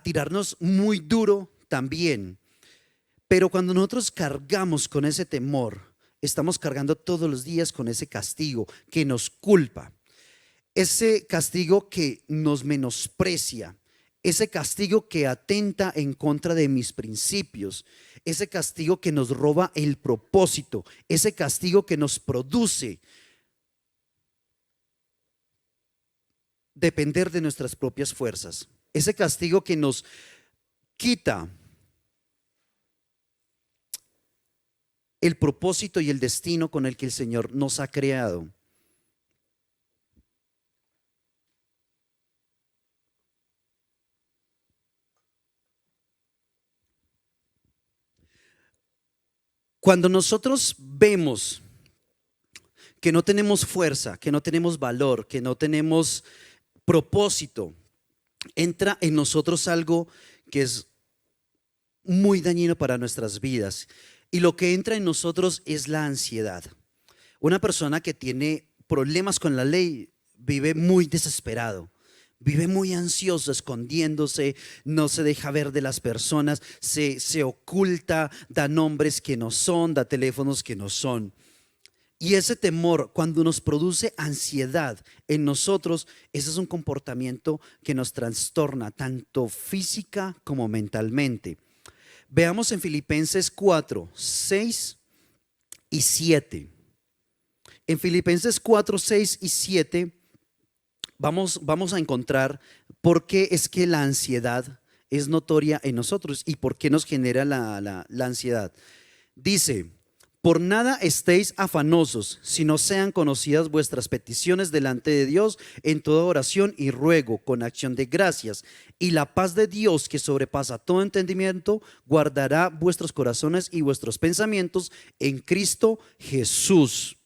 tirarnos muy duro también. Pero cuando nosotros cargamos con ese temor, estamos cargando todos los días con ese castigo que nos culpa, ese castigo que nos menosprecia, ese castigo que atenta en contra de mis principios, ese castigo que nos roba el propósito, ese castigo que nos produce depender de nuestras propias fuerzas, ese castigo que nos quita el propósito y el destino con el que el Señor nos ha creado. Cuando nosotros vemos que no tenemos fuerza, que no tenemos valor, que no tenemos propósito, entra en nosotros algo que es muy dañino para nuestras vidas. Y lo que entra en nosotros es la ansiedad. Una persona que tiene problemas con la ley vive muy desesperado, vive muy ansioso, escondiéndose, no se deja ver de las personas, se oculta, da nombres que no son, da teléfonos que no son. Y ese temor, cuando nos produce ansiedad en nosotros, ese es un comportamiento que nos trastorna tanto física como mentalmente. Veamos en Filipenses 4, 6 y 7. En Filipenses 4, 6 y 7 vamos a encontrar por qué es que la ansiedad es notoria en nosotros y por qué nos genera la ansiedad. Dice: por nada estéis afanosos, sino sean conocidas vuestras peticiones delante de Dios en toda oración y ruego con acción de gracias. Y la paz de Dios, que sobrepasa todo entendimiento, guardará vuestros corazones y vuestros pensamientos en Cristo Jesús.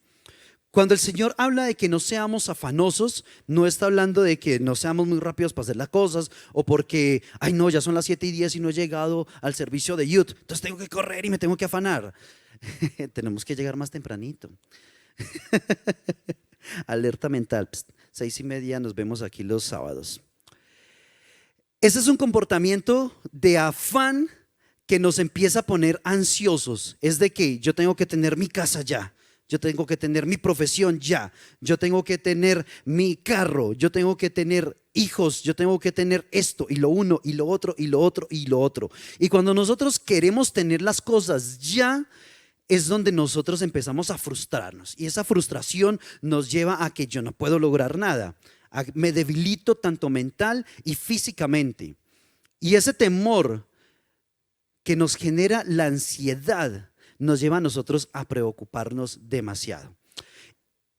Cuando el Señor habla de que no seamos afanosos, no está hablando de que no seamos muy rápidos para hacer las cosas o porque, ay no, ya son las 7:10 y no he llegado al servicio de youth, entonces tengo que correr y me tengo que afanar. Tenemos que llegar más tempranito. Alerta mental, 6:30, nos vemos aquí los sábados. Ese es un comportamiento de afán que nos empieza a poner ansiosos. Es de que yo tengo que tener mi casa ya, yo tengo que tener mi profesión ya, yo tengo que tener mi carro, yo tengo que tener hijos, yo tengo que tener esto y lo uno y lo otro y lo otro y lo otro. Y cuando nosotros queremos tener las cosas ya, es donde nosotros empezamos a frustrarnos. Y esa frustración nos lleva a que yo no puedo lograr nada. Me debilito tanto mental y físicamente. Y ese temor que nos genera la ansiedad nos lleva a nosotros a preocuparnos demasiado.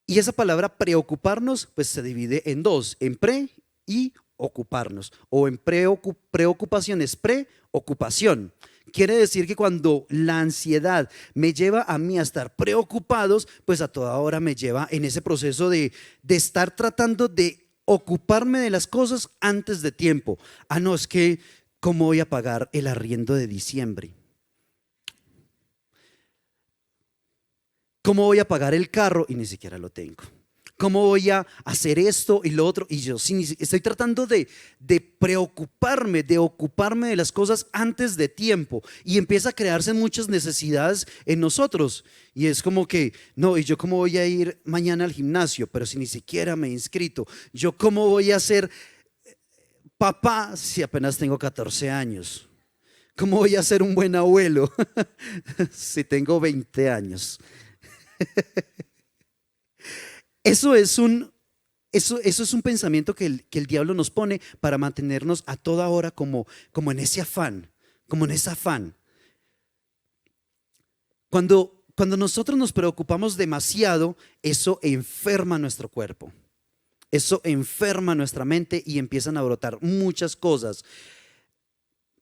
Y esa palabra preocuparnos pues se divide en dos, en pre y ocuparnos, o en preocupación es preocupación. Quiere decir que cuando la ansiedad me lleva a mí a estar preocupados, pues a toda hora me lleva en ese proceso de estar tratando de ocuparme de las cosas antes de tiempo. Ah, no, es que ¿cómo voy a pagar el arriendo de diciembre? ¿Cómo voy a pagar el carro? Y ni siquiera lo tengo. ¿Cómo voy a hacer esto y lo otro? Y yo sí, estoy tratando de preocuparme, de ocuparme de las cosas antes de tiempo. Y empieza a crearse muchas necesidades en nosotros. Y es como que, no, ¿y yo cómo voy a ir mañana al gimnasio? Pero si ni siquiera me he inscrito. ¿Yo cómo voy a ser papá si apenas tengo 14 años? ¿Cómo voy a ser un buen abuelo si tengo 20 años? Eso es un pensamiento que el diablo nos pone para mantenernos a toda hora como en ese afán, como en ese afán. Cuando nosotros nos preocupamos demasiado, eso enferma nuestro cuerpo, eso enferma nuestra mente y empiezan a brotar muchas cosas.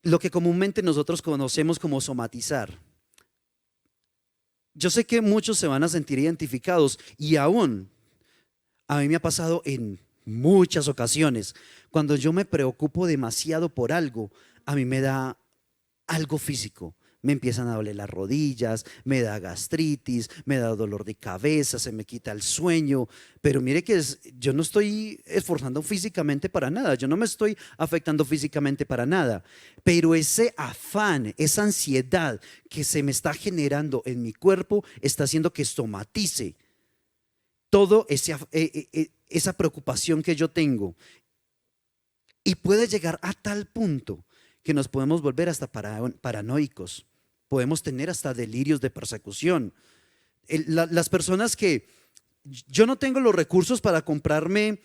Lo que comúnmente nosotros conocemos como somatizar. Yo sé que muchos se van a sentir identificados y aún a mí me ha pasado en muchas ocasiones. Cuando yo me preocupo demasiado por algo, a mí me da algo físico. Me empiezan a doler las rodillas, me da gastritis, me da dolor de cabeza, se me quita el sueño. Pero mire que yo no estoy esforzando físicamente para nada, yo no me estoy afectando físicamente para nada. Pero ese afán, esa ansiedad que se me está generando en mi cuerpo está haciendo que somatice todo esa preocupación que yo tengo. Y puede llegar a tal punto que nos podemos volver hasta paranoicos. Podemos tener hasta delirios de persecución. Las personas que yo no tengo los recursos para comprarme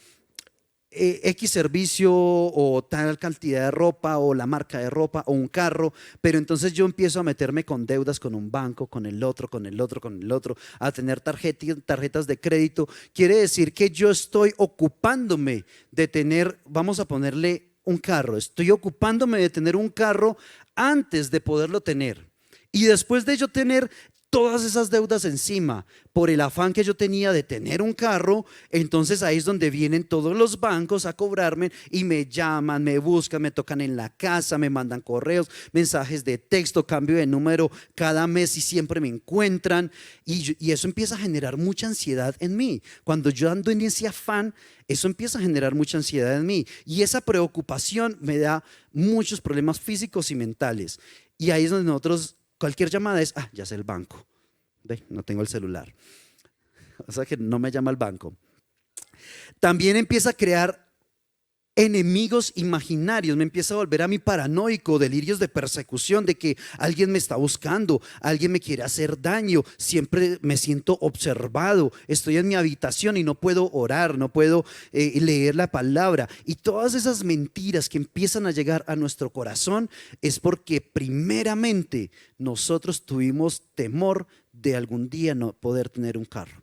X servicio o tal cantidad de ropa o la marca de ropa o un carro, pero entonces yo empiezo a meterme con deudas con un banco, con el otro, con el otro, con el otro, a tener tarjetas de crédito. Quiere decir que yo estoy ocupándome de tener, vamos a ponerle un carro, estoy ocupándome de tener un carro antes de poderlo tener. Y después de yo tener todas esas deudas encima por el afán que yo tenía de tener un carro, entonces ahí es donde vienen todos los bancos a cobrarme y me llaman, me buscan, me tocan en la casa, me mandan correos, mensajes de texto, cambio de número cada mes y siempre me encuentran y eso empieza a generar mucha ansiedad en mí. Cuando yo ando en ese afán, eso empieza a generar mucha ansiedad en mí y esa preocupación me da muchos problemas físicos y mentales. Y ahí es donde nosotros, cualquier llamada es, ya sé el banco. Ve, no tengo el celular. O sea que no me llama el banco. También empieza a crear enemigos imaginarios, me empieza a volver a mí paranoico, delirios de persecución, de que alguien me está buscando, alguien me quiere hacer daño, siempre me siento observado, estoy en mi habitación y no puedo orar, no puedo leer la palabra. Y todas esas mentiras que empiezan a llegar a nuestro corazón es porque primeramente nosotros tuvimos temor de algún día no poder tener un carro.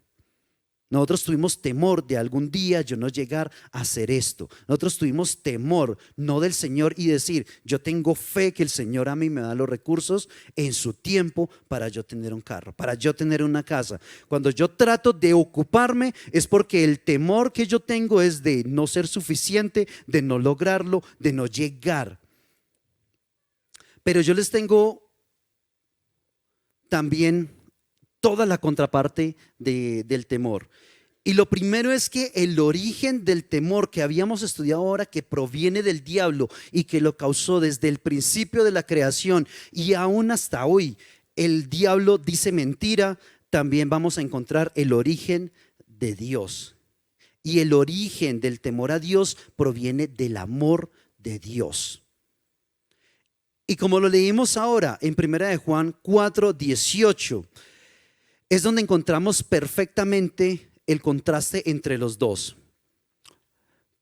Nosotros tuvimos temor de algún día yo no llegar a hacer esto. Nosotros tuvimos temor, no del Señor, y decir, yo tengo fe que el Señor a mí me da los recursos en su tiempo para yo tener un carro, para yo tener una casa. Cuando yo trato de ocuparme es porque el temor que yo tengo es de no ser suficiente, de no lograrlo, de no llegar. Pero yo les tengo también toda la contraparte del temor. Y lo primero es que el origen del temor que habíamos estudiado ahora, que proviene del diablo y que lo causó desde el principio de la creación y aún hasta hoy, el diablo dice mentira, también vamos a encontrar el origen de Dios. Y el origen del temor a Dios proviene del amor de Dios. Y como lo leímos ahora en 1 Juan 4:18, es donde encontramos perfectamente el contraste entre los dos.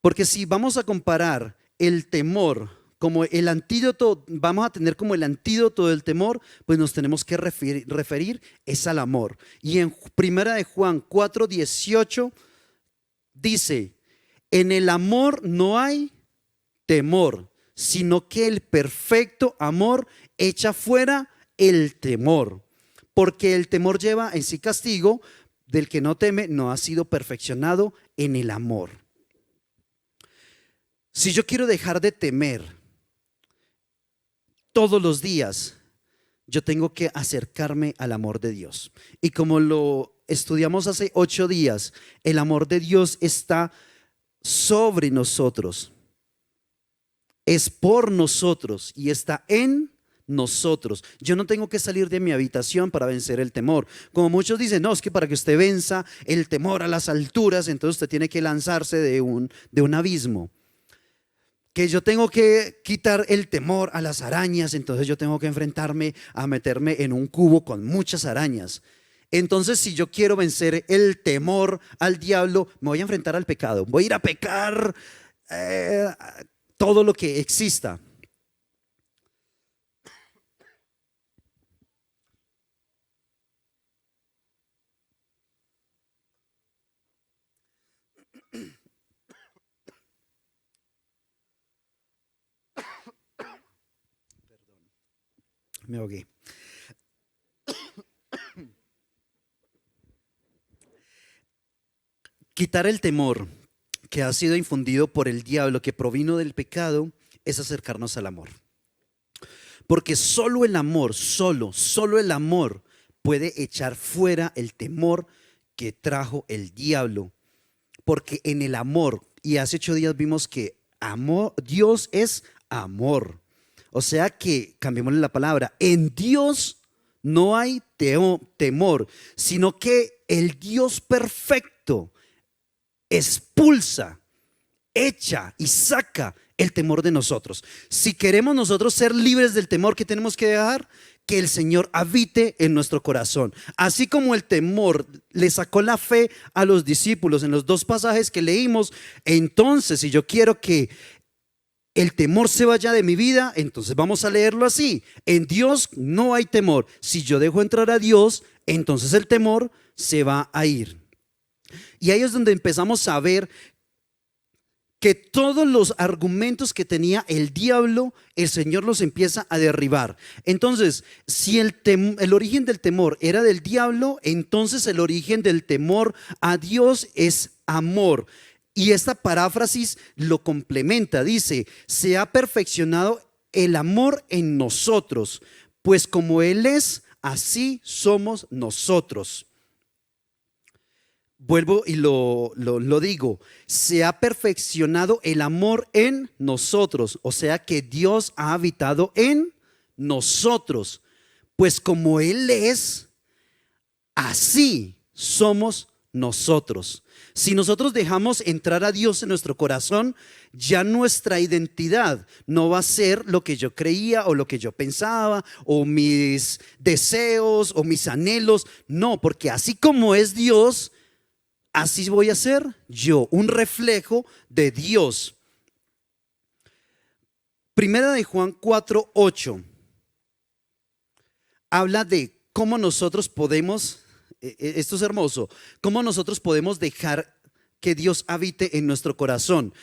Porque si vamos a comparar el temor como el antídoto, vamos a tener como el antídoto del temor, pues nos tenemos que referir es al amor. Y en 1 Juan 4:18 dice, en el amor no hay temor, sino que el perfecto amor echa fuera el temor. Porque el temor lleva en sí castigo, del que no teme no ha sido perfeccionado en el amor. Si yo quiero dejar de temer todos los días, yo tengo que acercarme al amor de Dios. Y como lo estudiamos hace 8 días, el amor de Dios está sobre nosotros, es por nosotros y está en nosotros. Yo no tengo que salir de mi habitación para vencer el temor. Como muchos dicen, no, es que para que usted venza el temor a las alturas, entonces usted tiene que lanzarse de un abismo. Que yo tengo que quitar el temor a las arañas, entonces yo tengo que enfrentarme a meterme en un cubo con muchas arañas. Entonces, si yo quiero vencer el temor al diablo, me voy a enfrentar al pecado. Voy a ir a pecar todo lo que exista. Me ahogué. Quitar el temor que ha sido infundido por el diablo, que provino del pecado, es acercarnos al amor. Porque solo el amor, solo el amor puede echar fuera el temor que trajo el diablo. Porque en el amor, y hace 8 días vimos que amor, Dios es amor. O sea que, cambiémosle la palabra, en Dios no hay temor, sino que el Dios perfecto expulsa, echa y saca el temor de nosotros. Si queremos nosotros ser libres del temor, ¿qué tenemos que dejar? que el Señor habite en nuestro corazón. Así como el temor le sacó la fe a los discípulos en los dos pasajes que leímos, entonces si yo quiero que el temor se vaya de mi vida, entonces vamos a leerlo así: en Dios no hay temor. Si yo dejo entrar a Dios, entonces el temor se va a ir. Y ahí es donde empezamos a ver que todos los argumentos que tenía el diablo, el Señor los empieza a derribar. Entonces, si el origen del temor era del diablo, entonces el origen del temor a Dios es amor. Y esta paráfrasis lo complementa, dice: se ha perfeccionado el amor en nosotros, pues como Él es, así somos nosotros. Vuelvo y lo digo: se ha perfeccionado el amor en nosotros, o sea que Dios ha habitado en nosotros, pues como Él es, así somos nosotros. Si nosotros dejamos entrar a Dios en nuestro corazón, ya nuestra identidad no va a ser lo que yo creía o lo que yo pensaba o mis deseos o mis anhelos. No, porque así como es Dios, así voy a ser yo, un reflejo de Dios. Primera de Juan 4:8 habla de cómo nosotros podemos, esto es hermoso, cómo nosotros podemos dejar que Dios habite en nuestro corazón.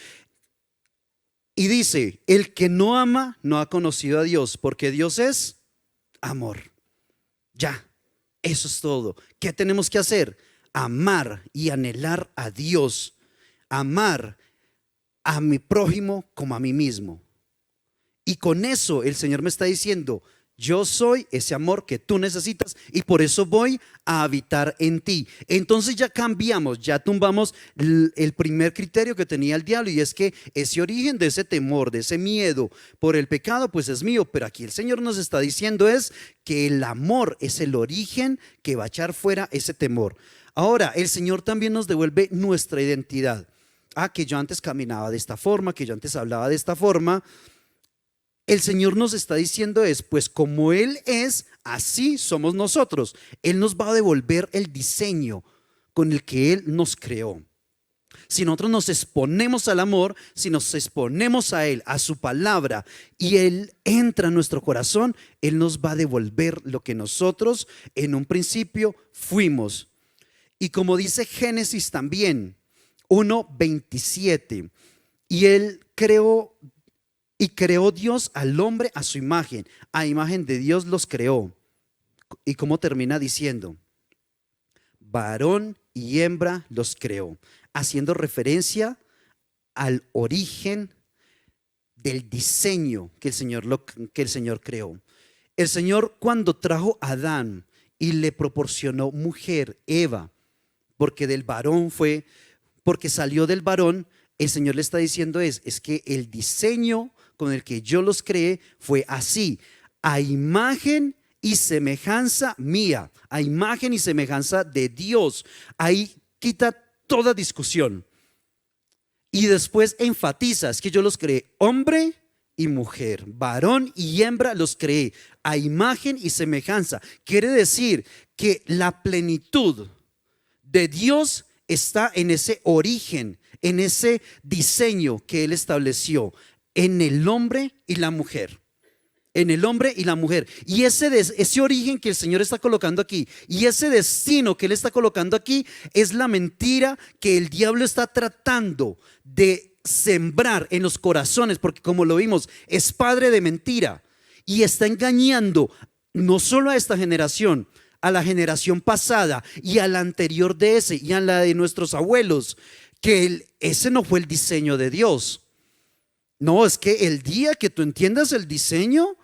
Y dice: el que no ama no ha conocido a Dios, porque Dios es amor. Ya, eso es todo. ¿Qué tenemos que hacer? Amar y anhelar a Dios, amar a mi prójimo como a mí mismo. Y con eso el Señor me está diciendo: yo soy ese amor que tú necesitas y por eso voy a habitar en ti. Entonces ya cambiamos, ya tumbamos el primer criterio que tenía el diablo, y es que ese origen de ese temor, de ese miedo por el pecado, pues es mío. Pero aquí el Señor nos está diciendo es que el amor es el origen que va a echar fuera ese temor. Ahora, el Señor también nos devuelve nuestra identidad. Que yo antes caminaba de esta forma, que yo antes hablaba de esta forma. El Señor nos está diciendo es: pues como Él es, así somos nosotros. Él nos va a devolver el diseño con el que Él nos creó. Si nosotros nos exponemos al amor, si nos exponemos a Él, a su palabra, y Él entra en nuestro corazón, Él nos va a devolver lo que nosotros en un principio fuimos. Y como dice Génesis también 1:27, y Él creó Dios al hombre a su imagen, a imagen de Dios los creó. Y como termina diciendo: varón y hembra los creó, haciendo referencia al origen del diseño que el Señor creó. El Señor, cuando trajo a Adán y le proporcionó mujer, Eva, porque salió del varón, el Señor le está diciendo es que el diseño con el que yo los creé fue así, a imagen y semejanza mía, a imagen y semejanza de Dios. Ahí quita toda discusión. Y después enfatiza: es que yo los creé hombre y mujer, varón y hembra los creé, a imagen y semejanza. Quiere decir que la plenitud de Dios está en ese origen, en ese diseño que Él estableció, en el hombre y la mujer. En el hombre y la mujer. Y ese origen que el Señor está colocando aquí, y ese destino que Él está colocando aquí, es la mentira que el diablo está tratando de sembrar en los corazones, porque como lo vimos, es padre de mentira y está engañando no solo a esta generación, a la generación pasada y a la anterior de ese y a la de nuestros abuelos, que ese no fue el diseño de Dios. No, es que el día que tú entiendas el diseño,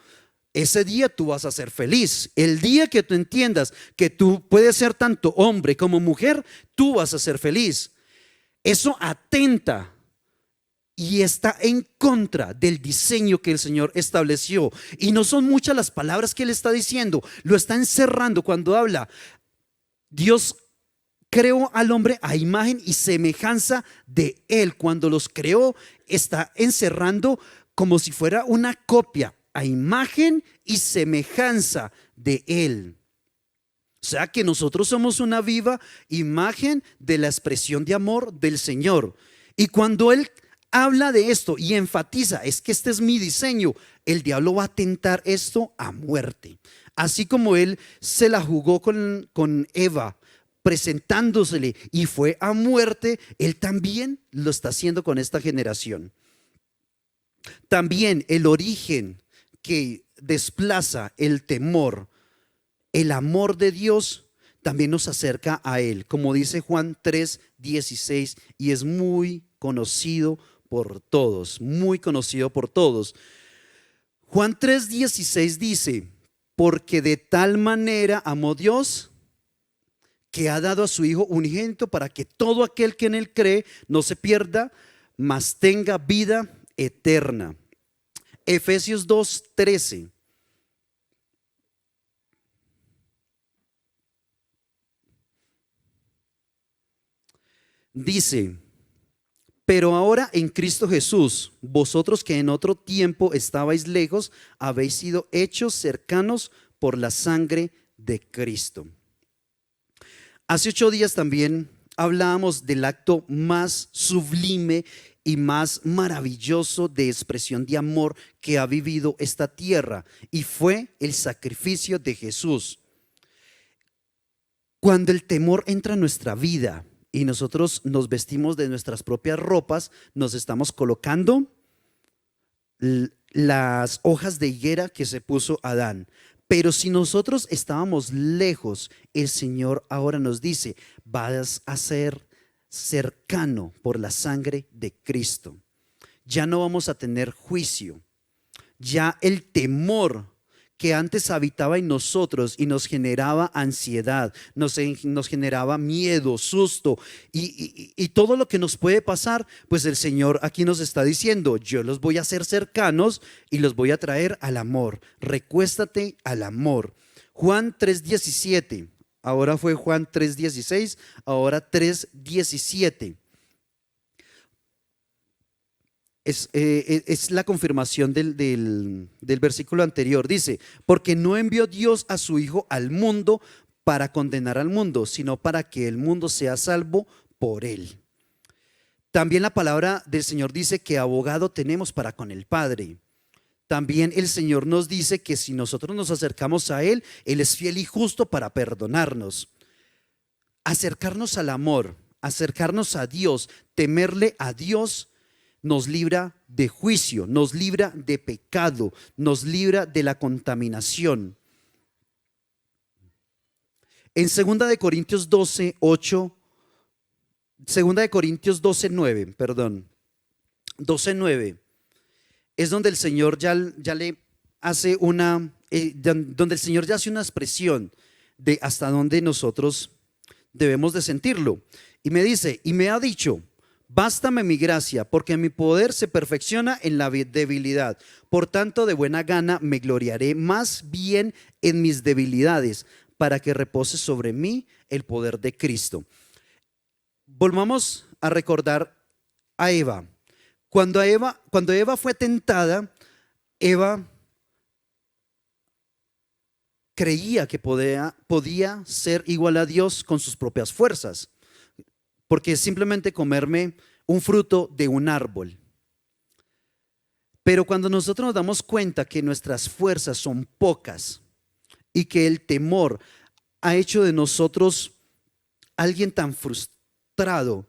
ese día tú vas a ser feliz. El día que tú entiendas que tú puedes ser tanto hombre como mujer, tú vas a ser feliz. Eso atenta y está en contra del diseño que el Señor estableció. Y no son muchas las palabras que Él está diciendo, lo está encerrando cuando habla. Dios creó al hombre a imagen y semejanza de Él. Cuando los creó, está encerrando como si fuera una copia, a imagen y semejanza de Él. O sea que nosotros somos una viva imagen de la expresión de amor del Señor. Y cuando Él habla de esto y enfatiza, es que este es mi diseño, el diablo va a tentar esto a muerte. Así como Él se la jugó con Eva, presentándosele y fue a muerte, Él también lo está haciendo con esta generación. También el origen que desplaza el temor, el amor de Dios también nos acerca a Él, como dice Juan 3:16, y es muy conocido por todos, muy conocido por todos. Juan 3:16 dice, porque de tal manera amó Dios que ha dado a su Hijo unigénito para que todo aquel que en Él cree no se pierda, mas tenga vida eterna. Efesios 2:13. Dice, pero ahora en Cristo Jesús, vosotros que en otro tiempo estabais lejos, habéis sido hechos cercanos por la sangre de Cristo. Hace 8 días también hablábamos del acto más sublime y más maravilloso de expresión de amor que ha vivido esta tierra, y fue el sacrificio de Jesús. Cuando el temor entra en nuestra vida y nosotros nos vestimos de nuestras propias ropas, nos estamos colocando las hojas de higuera que se puso Adán. Pero si nosotros estábamos lejos, el Señor ahora nos dice, vas a ser cercano por la sangre de Cristo. Ya no vamos a tener juicio. Ya el temor que antes habitaba en nosotros y nos generaba ansiedad, nos generaba miedo, susto y todo lo que nos puede pasar, pues el Señor aquí nos está diciendo, yo los voy a hacer cercanos y los voy a traer al amor. Recuéstate al amor. Juan 3:17, ahora fue Juan 3:16, ahora 3:17. Es la confirmación del versículo anterior. Dice, porque no envió Dios a su Hijo al mundo para condenar al mundo, sino para que el mundo sea salvo por él. También la palabra del Señor dice que abogado tenemos para con el Padre. También el Señor nos dice que si nosotros nos acercamos a Él, Él es fiel y justo para perdonarnos. Acercarnos al amor, acercarnos a Dios, temerle a Dios, nos libra de juicio, nos libra de pecado, nos libra de la contaminación. En 2 de Corintios 12:8, 2 de Corintios 12:9, perdón, 12:9, es donde el Señor ya le hace donde el Señor ya hace una expresión de hasta dónde nosotros debemos de sentirlo. Y me dice, y me ha dicho, bástame mi gracia, porque mi poder se perfecciona en la debilidad. Por tanto, de buena gana me gloriaré más bien en mis debilidades, para que repose sobre mí el poder de Cristo. Volvamos a recordar a Eva. Cuando Eva fue tentada, Eva creía que podía ser igual a Dios con sus propias fuerzas, porque es simplemente comerme un fruto de un árbol. Pero cuando nosotros nos damos cuenta que nuestras fuerzas son pocas y que el temor ha hecho de nosotros alguien tan frustrado,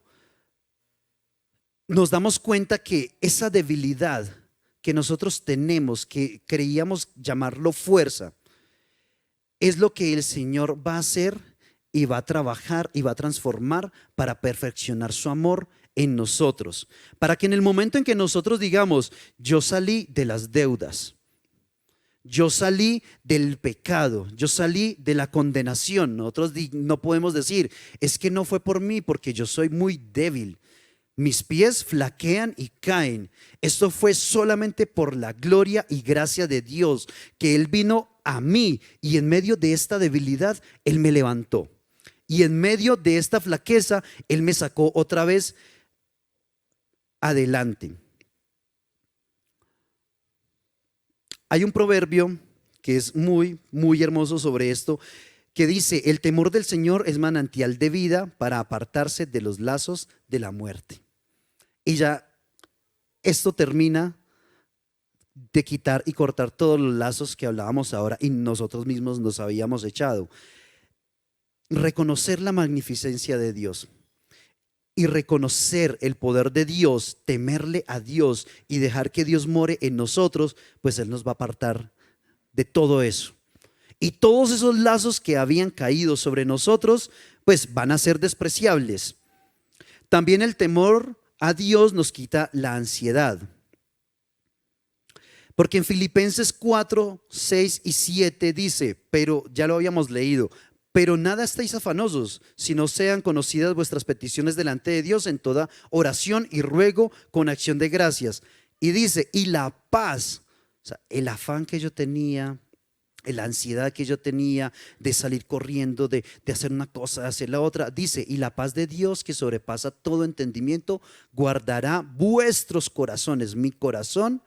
nos damos cuenta que esa debilidad que nosotros tenemos, que creíamos llamarlo fuerza, es lo que el Señor va a hacer y va a trabajar y va a transformar para perfeccionar su amor en nosotros. Para que en el momento en que nosotros digamos, yo salí de las deudas, yo salí del pecado, yo salí de la condenación, nosotros no podemos decir, es que no fue por mí porque yo soy muy débil. Mis pies flaquean y caen. Esto fue solamente por la gloria y gracia de Dios, que Él vino a mí y en medio de esta debilidad, Él me levantó. Y en medio de esta flaqueza, Él me sacó otra vez adelante. Hay un proverbio que es muy, muy hermoso sobre esto, que dice: el temor del Señor es manantial de vida para apartarse de los lazos de la muerte. Y ya esto termina de quitar y cortar todos los lazos que hablábamos ahora y nosotros mismos nos habíamos echado. Reconocer la magnificencia de Dios y reconocer el poder de Dios, temerle a Dios y dejar que Dios more en nosotros, pues Él nos va a apartar de todo eso. Y todos esos lazos que habían caído sobre nosotros, pues van a ser despreciables. También el temor a Dios nos quita la ansiedad. Porque en Filipenses 4, 6 y 7 dice, pero ya lo habíamos leído, pero nada estéis afanosos, sino sean conocidas vuestras peticiones delante de Dios en toda oración y ruego con acción de gracias. Y dice, y la paz, o sea, el afán que yo tenía, la ansiedad que yo tenía de salir corriendo, de hacer una cosa, de hacer la otra, dice, y la paz de Dios que sobrepasa todo entendimiento, guardará vuestros corazones, mi corazón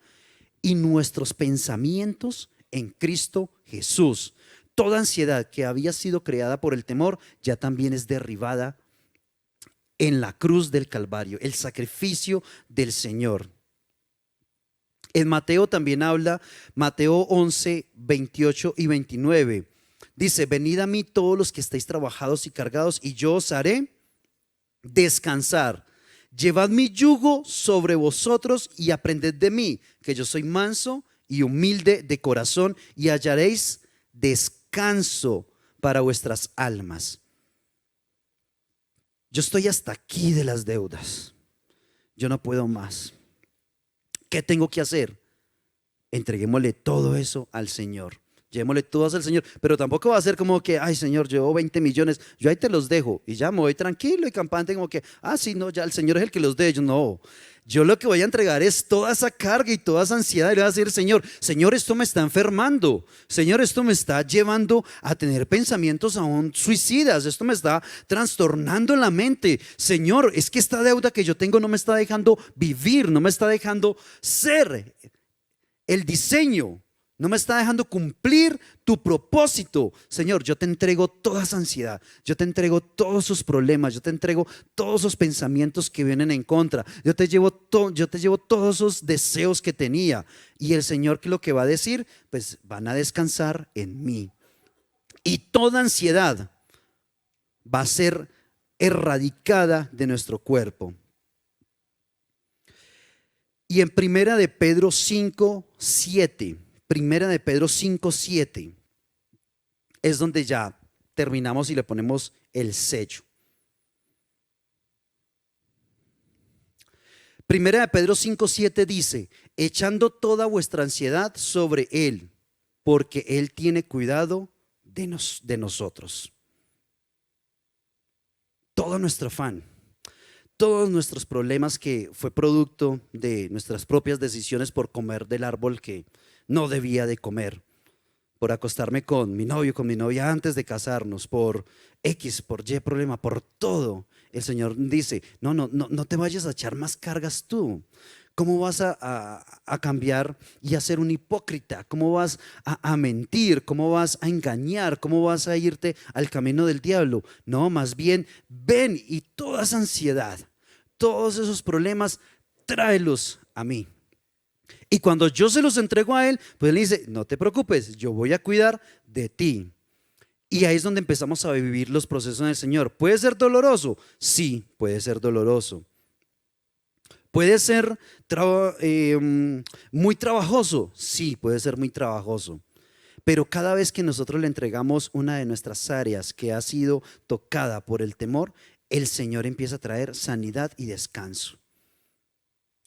y nuestros pensamientos en Cristo Jesús. Toda ansiedad que había sido creada por el temor ya también es derribada en la cruz del Calvario, el sacrificio del Señor. En Mateo también habla, Mateo 11, 28 y 29. Dice, venid a mí todos los que estáis trabajados y cargados, y yo os haré descansar. Llevad mi yugo sobre vosotros y aprended de mí, que yo soy manso y humilde de corazón, y hallaréis descanso para vuestras almas. Yo estoy hasta aquí de las deudas. Yo no puedo más. ¿Qué tengo que hacer? Entreguémosle todo eso al Señor. Llevémosle todo eso al Señor. Pero tampoco va a ser como que, ay Señor, llevo 20 millones, yo ahí te los dejo y ya me voy tranquilo y campante como que, sí, no, ya el Señor es el que los dé. Yo no. Yo lo que voy a entregar es toda esa carga y toda esa ansiedad. Y le voy a decir, Señor, esto me está enfermando. Señor, esto me está llevando a tener pensamientos aún suicidas. Esto me está trastornando la mente. Señor, es que esta deuda que yo tengo no me está dejando vivir, no me está dejando ser el diseño, no me está dejando cumplir tu propósito. Señor, yo te entrego toda esa ansiedad, yo te entrego todos esos problemas, yo te entrego todos esos pensamientos que vienen en contra, yo te llevo todos esos deseos que tenía. Y el Señor, ¿qué es lo que va a decir? Pues van a descansar en mí. Y toda ansiedad va a ser erradicada de nuestro cuerpo. Y en Primera de Pedro 5, 7, Primera de Pedro 5, 7, es donde ya terminamos y le ponemos el sello. Primera de Pedro 5, 7 dice, echando toda vuestra ansiedad sobre Él, porque Él tiene cuidado de nosotros. Todo nuestro afán, todos nuestros problemas que fue producto de nuestras propias decisiones por comer del árbol que no debía de comer, por acostarme con mi novio, con mi novia antes de casarnos, por X, por Y problema, por todo. El Señor dice, no te vayas a echar más cargas tú. ¿Cómo vas a cambiar y a ser un hipócrita? ¿Cómo vas a mentir? ¿Cómo vas a engañar? ¿Cómo vas a irte al camino del diablo? No, más bien ven y toda esa ansiedad, todos esos problemas, tráelos a mí. Y cuando yo se los entrego a Él, pues Él dice, no te preocupes, yo voy a cuidar de ti. Y ahí es donde empezamos a vivir los procesos del Señor. ¿Puede ser doloroso? Sí, puede ser doloroso. ¿Puede ser muy trabajoso? Sí, puede ser muy trabajoso. Pero cada vez que nosotros le entregamos una de nuestras áreas que ha sido tocada por el temor, el Señor empieza a traer sanidad y descanso.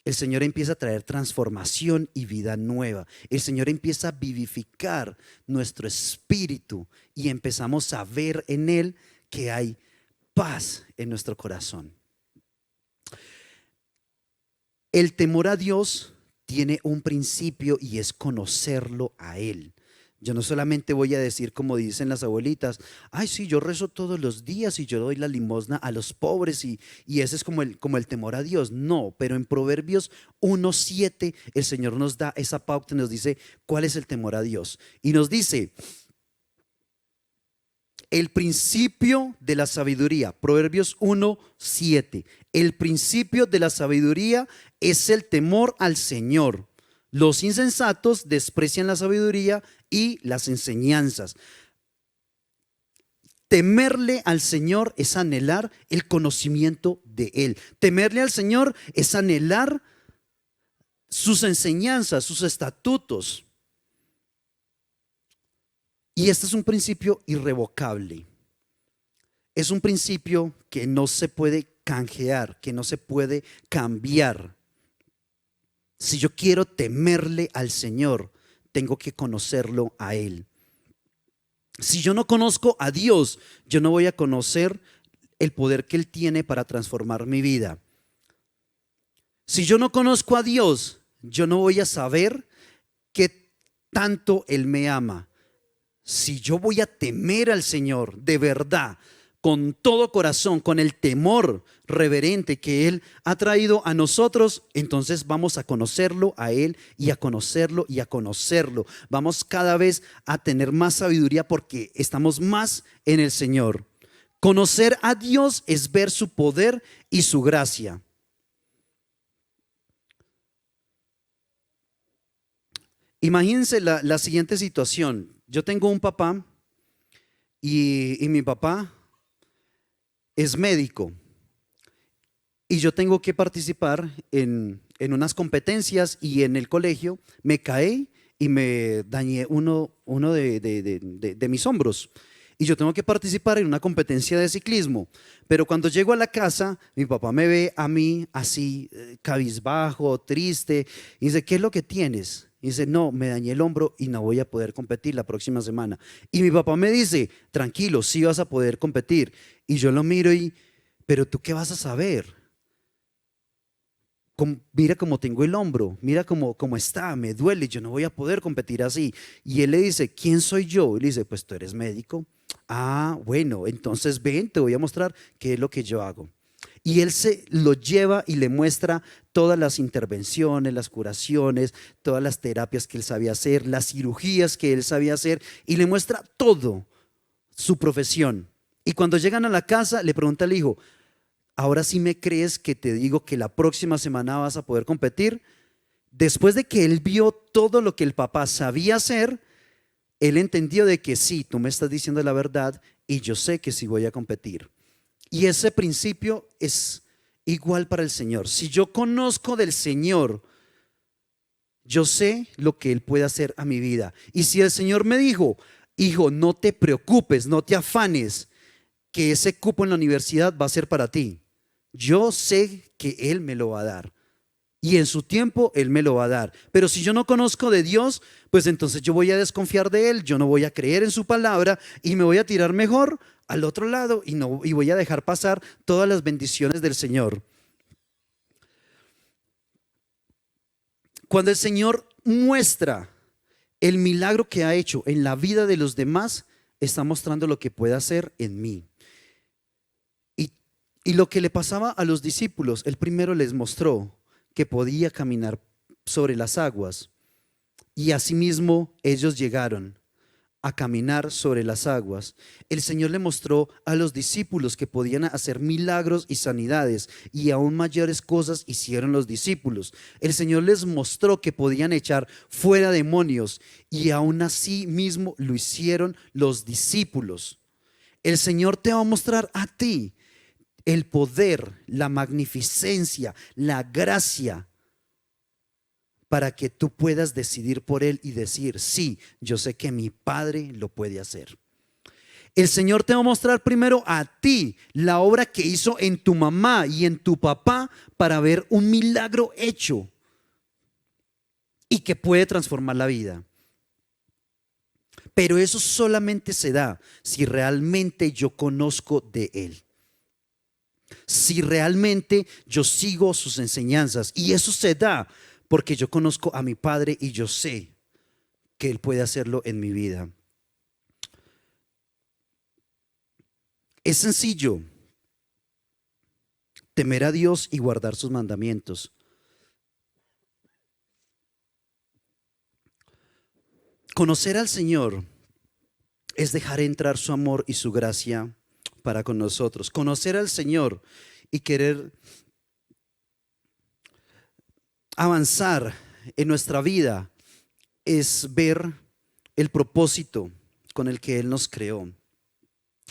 El Señor empieza a traer transformación y vida nueva. El Señor empieza a vivificar nuestro espíritu y empezamos a ver en Él que hay paz en nuestro corazón. El temor a Dios tiene un principio y es conocerlo a Él. Yo no solamente voy a decir como dicen las abuelitas, ay, sí, yo rezo todos los días y yo doy la limosna a los pobres y ese es como el temor a Dios. No, pero en Proverbios 1:7 el Señor nos da esa pauta y nos dice cuál es el temor a Dios. Y nos dice, el principio de la sabiduría, Proverbios 1:7, el principio de la sabiduría es el temor al Señor. Los insensatos desprecian la sabiduría y las enseñanzas. Temerle al Señor es anhelar el conocimiento de Él. Temerle al Señor es anhelar sus enseñanzas, sus estatutos. Y este es un principio irrevocable. Es un principio que no se puede canjear, que no se puede cambiar. Si yo quiero temerle al Señor, tengo que conocerlo a Él. Si yo no conozco a Dios, yo no voy a conocer el poder que Él tiene para transformar mi vida. Si yo no conozco a Dios, yo no voy a saber qué tanto Él me ama. Si yo voy a temer al Señor de verdad, con todo corazón, con el temor reverente que Él ha traído a nosotros, entonces vamos a conocerlo a Él y a conocerlo y a conocerlo. Vamos cada vez a tener más sabiduría porque estamos más en el Señor. Conocer a Dios es ver su poder y su gracia. Imagínense la siguiente situación. Yo tengo un papá y mi papá es médico y yo tengo que participar en unas competencias y en el colegio me caí y me dañé uno de mis hombros. Y yo tengo que participar en una competencia de ciclismo. Pero cuando llego a la casa, mi papá me ve a mí así, cabizbajo, triste, y dice, ¿qué es lo que tienes? Y dice, no, me dañé el hombro y no voy a poder competir la próxima semana. Y mi papá me dice, tranquilo, sí vas a poder competir. Y yo lo miro y, pero ¿tú qué vas a saber? Mira cómo tengo el hombro, mira cómo está, me duele, yo no voy a poder competir así. Y él le dice, ¿quién soy yo? Y le dice, pues tú eres médico. Ah, bueno, entonces ven, te voy a mostrar qué es lo que yo hago. Y él se lo lleva y le muestra todas las intervenciones, las curaciones, todas las terapias que él sabía hacer, las cirugías que él sabía hacer, y le muestra todo su profesión. Y cuando llegan a la casa, le pregunta al hijo, ¿ahora sí me crees que te digo que la próxima semana vas a poder competir? Después de que él vio todo lo que el papá sabía hacer, él entendió de que sí, tú me estás diciendo la verdad y yo sé que sí voy a competir. Y ese principio es igual para el Señor. Si yo conozco del Señor, yo sé lo que Él puede hacer a mi vida. Y si el Señor me dijo, hijo, no te preocupes, no te afanes, que ese cupo en la universidad va a ser para ti. Yo sé que Él me lo va a dar. Y en su tiempo Él me lo va a dar. Pero si yo no conozco de Dios, pues entonces yo voy a desconfiar de Él, yo no voy a creer en su palabra y me voy a tirar mejor al otro lado y voy a dejar pasar todas las bendiciones del Señor. Cuando el Señor muestra el milagro que ha hecho en la vida de los demás, está mostrando lo que puede hacer en mí. Y lo que le pasaba a los discípulos, el primero les mostró que podía caminar sobre las aguas y asimismo ellos llegaron a caminar sobre las aguas. El Señor le mostró a los discípulos que podían hacer milagros y sanidades y aún mayores cosas hicieron los discípulos. El Señor les mostró que podían echar fuera demonios y aún así mismo lo hicieron los discípulos. El Señor te va a mostrar a ti el poder, la magnificencia, la gracia para que tú puedas decidir por Él y decir, sí, yo sé que mi Padre lo puede hacer. El Señor te va a mostrar primero a ti la obra que hizo en tu mamá y en tu papá para ver un milagro hecho y que puede transformar la vida. Pero eso solamente se da si realmente yo conozco de Él. Si realmente yo sigo sus enseñanzas, y eso se da porque yo conozco a mi Padre y yo sé que Él puede hacerlo en mi vida. Es sencillo. Temer a Dios y guardar sus mandamientos. Conocer al Señor es dejar entrar su amor y su gracia para con nosotros. Conocer al Señor y querer avanzar en nuestra vida es ver el propósito con el que Él nos creó.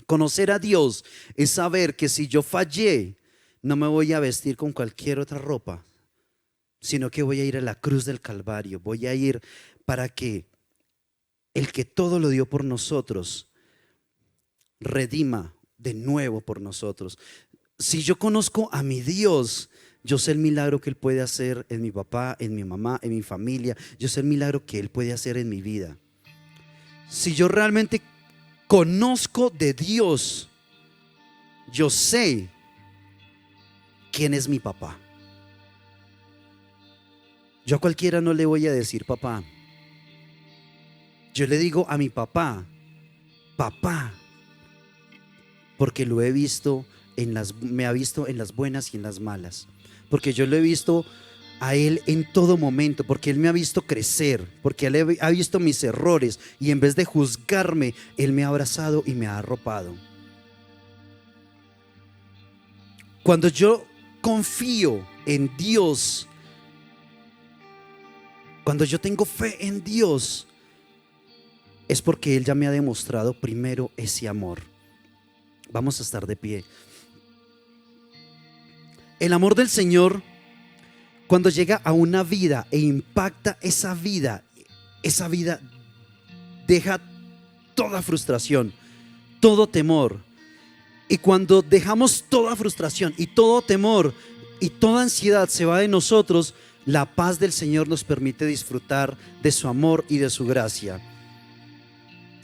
Conocer a Dios es saber que si yo fallé, no me voy a vestir con cualquier otra ropa, sino que voy a ir a la cruz del Calvario. Voy a ir para que el que todo lo dio por nosotros redima de nuevo por nosotros. Si yo conozco a mi Dios, yo sé el milagro que Él puede hacer en mi papá, en mi mamá, en mi familia. Yo sé el milagro que Él puede hacer en mi vida. Si yo realmente conozco de Dios, yo sé quién es mi papá. Yo a cualquiera no le voy a decir papá. Yo le digo a mi papá, papá, porque lo he visto me ha visto en las buenas y en las malas. Porque yo lo he visto a Él en todo momento, porque Él me ha visto crecer, porque Él ha visto mis errores y en vez de juzgarme, Él me ha abrazado y me ha arropado. Cuando yo confío en Dios, cuando yo tengo fe en Dios, es porque Él ya me ha demostrado primero ese amor. Vamos a estar de pie. El amor del Señor, cuando llega a una vida e impacta esa vida deja toda frustración, todo temor. Y cuando dejamos toda frustración y todo temor y toda ansiedad se va de nosotros, la paz del Señor nos permite disfrutar de su amor y de su gracia.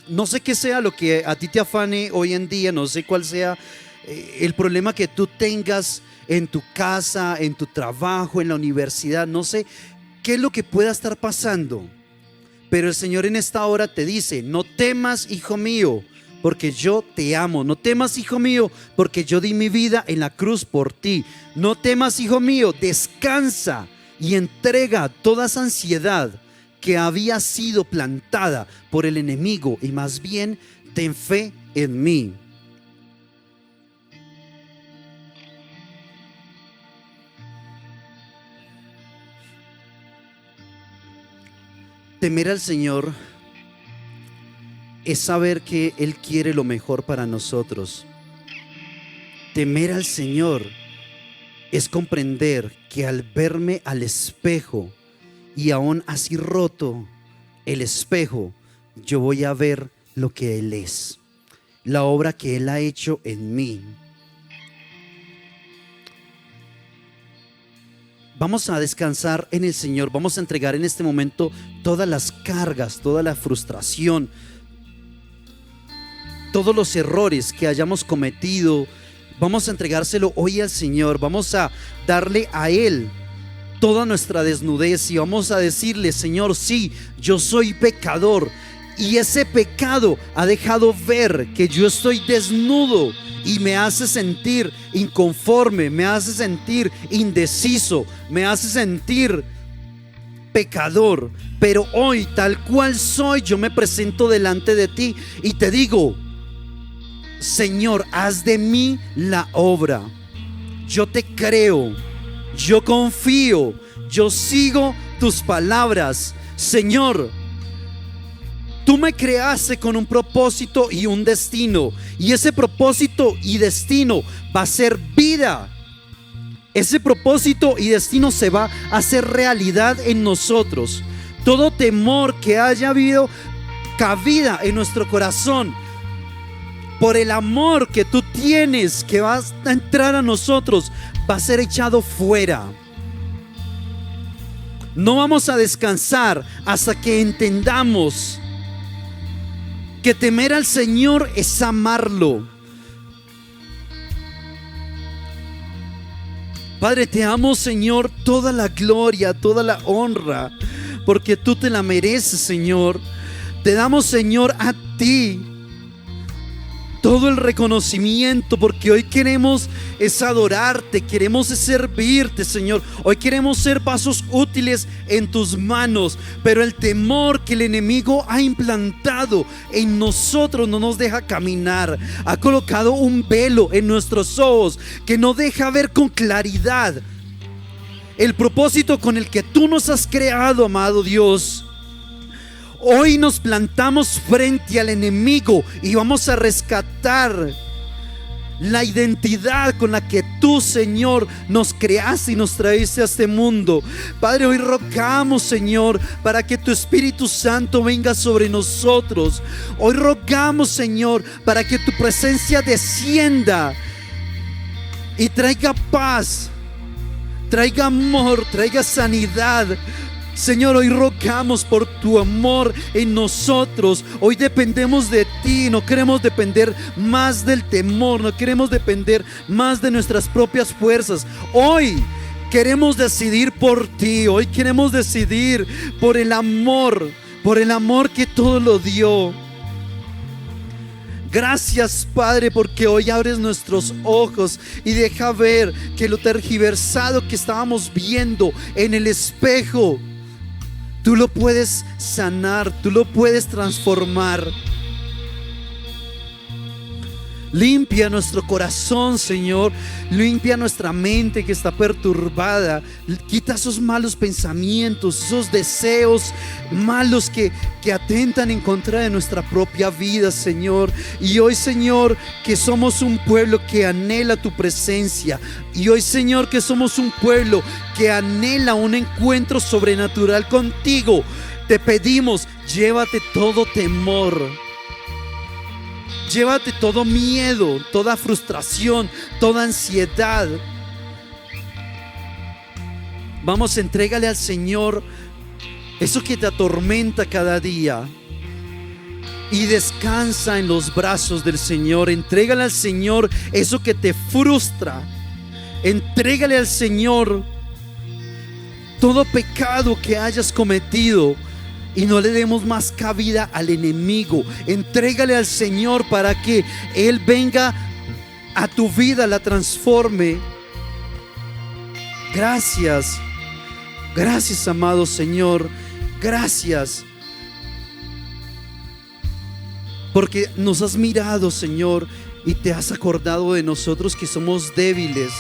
No sé qué sea lo que a ti te afane hoy en día, no sé cuál sea el problema que tú tengas en tu casa, en tu trabajo, en la universidad, no sé qué es lo que pueda estar pasando, pero el Señor en esta hora te dice: no temas, hijo mío, porque yo te amo. No temas, hijo mío, porque yo di mi vida en la cruz por ti. No temas, hijo mío, descansa y entrega toda esa ansiedad que había sido plantada por el enemigo, y más bien ten fe en mí. Temer al Señor es saber que Él quiere lo mejor para nosotros. Temer al Señor es comprender que al verme al espejo y aún así roto el espejo, yo voy a ver lo que Él es, la obra que Él ha hecho en mí. Vamos a descansar en el Señor. Vamos a entregar en este momento todas las cargas, toda la frustración, todos los errores que hayamos cometido. Vamos a entregárselo hoy al Señor. Vamos a darle a Él toda nuestra desnudez y vamos a decirle: Señor, sí, yo soy pecador y ese pecado ha dejado ver que yo estoy desnudo y me hace sentir inconforme, me hace sentir indeciso, me hace sentir pecador. Pero hoy, tal cual soy, yo me presento delante de ti y te digo: Señor, haz de mí la obra. Yo te creo, yo confío, yo sigo tus palabras. Señor, tú me creaste con un propósito y un destino, y ese propósito y destino va a ser vida. Ese propósito y destino se va a hacer realidad en nosotros. Todo temor que haya habido cabida en nuestro corazón, por el amor que tú tienes, que va a entrar a nosotros, va a ser echado fuera. No vamos a descansar hasta que entendamos que temer al Señor es amarlo. Padre, te amo, Señor, toda la gloria, toda la honra, porque tú te la mereces, Señor. Te damos, Señor, a ti todo el reconocimiento, porque hoy queremos es adorarte, queremos es servirte, Señor. Hoy queremos ser vasos útiles en tus manos, pero el temor que el enemigo ha implantado en nosotros no nos deja caminar. Ha colocado un velo en nuestros ojos que no deja ver con claridad el propósito con el que tú nos has creado, amado Dios. Hoy nos plantamos frente al enemigo y vamos a rescatar la identidad con la que tú, Señor, nos creaste y nos traíste a este mundo. Padre, hoy rogamos, Señor, para que tu Espíritu Santo venga sobre nosotros. Hoy rogamos, Señor, para que tu presencia descienda y traiga paz, traiga amor, traiga sanidad. Señor, hoy rogamos por tu amor en nosotros. Hoy dependemos de ti, no queremos depender más del temor, no queremos depender más de nuestras propias fuerzas. Hoy queremos decidir por ti, hoy queremos decidir por el amor que todo lo dio. Gracias, Padre, porque hoy abres nuestros ojos y deja ver que lo tergiversado que estábamos viendo en el espejo, tú lo puedes sanar, tú lo puedes transformar. Limpia nuestro corazón, Señor. Limpia nuestra mente que está perturbada. Quita esos malos pensamientos, esos deseos malos que atentan en contra de nuestra propia vida, Señor. Y hoy, Señor, que somos un pueblo que anhela tu presencia. Y hoy, Señor, que somos un pueblo que anhela un encuentro sobrenatural contigo. Te pedimos, llévate todo temor. Llévate todo miedo, toda frustración, toda ansiedad. Vamos, entrégale al Señor eso que te atormenta cada día y descansa en los brazos del Señor. Entrégale al Señor eso que te frustra. Entrégale al Señor todo pecado que hayas cometido. Y no le demos más cabida al enemigo. Entrégale al Señor para que Él venga a tu vida, la transforme. Gracias. Gracias, amado Señor. Gracias. Porque nos has mirado, Señor, y te has acordado de nosotros que somos débiles.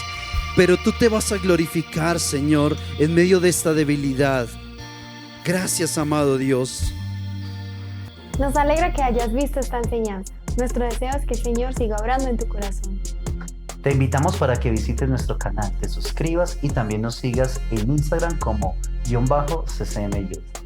Pero tú te vas a glorificar, Señor, en medio de esta debilidad. Gracias, amado Dios. Nos alegra que hayas visto esta enseñanza. Nuestro deseo es que el Señor siga obrando en tu corazón. Te invitamos para que visites nuestro canal, te suscribas y también nos sigas en Instagram como _ccmyouth.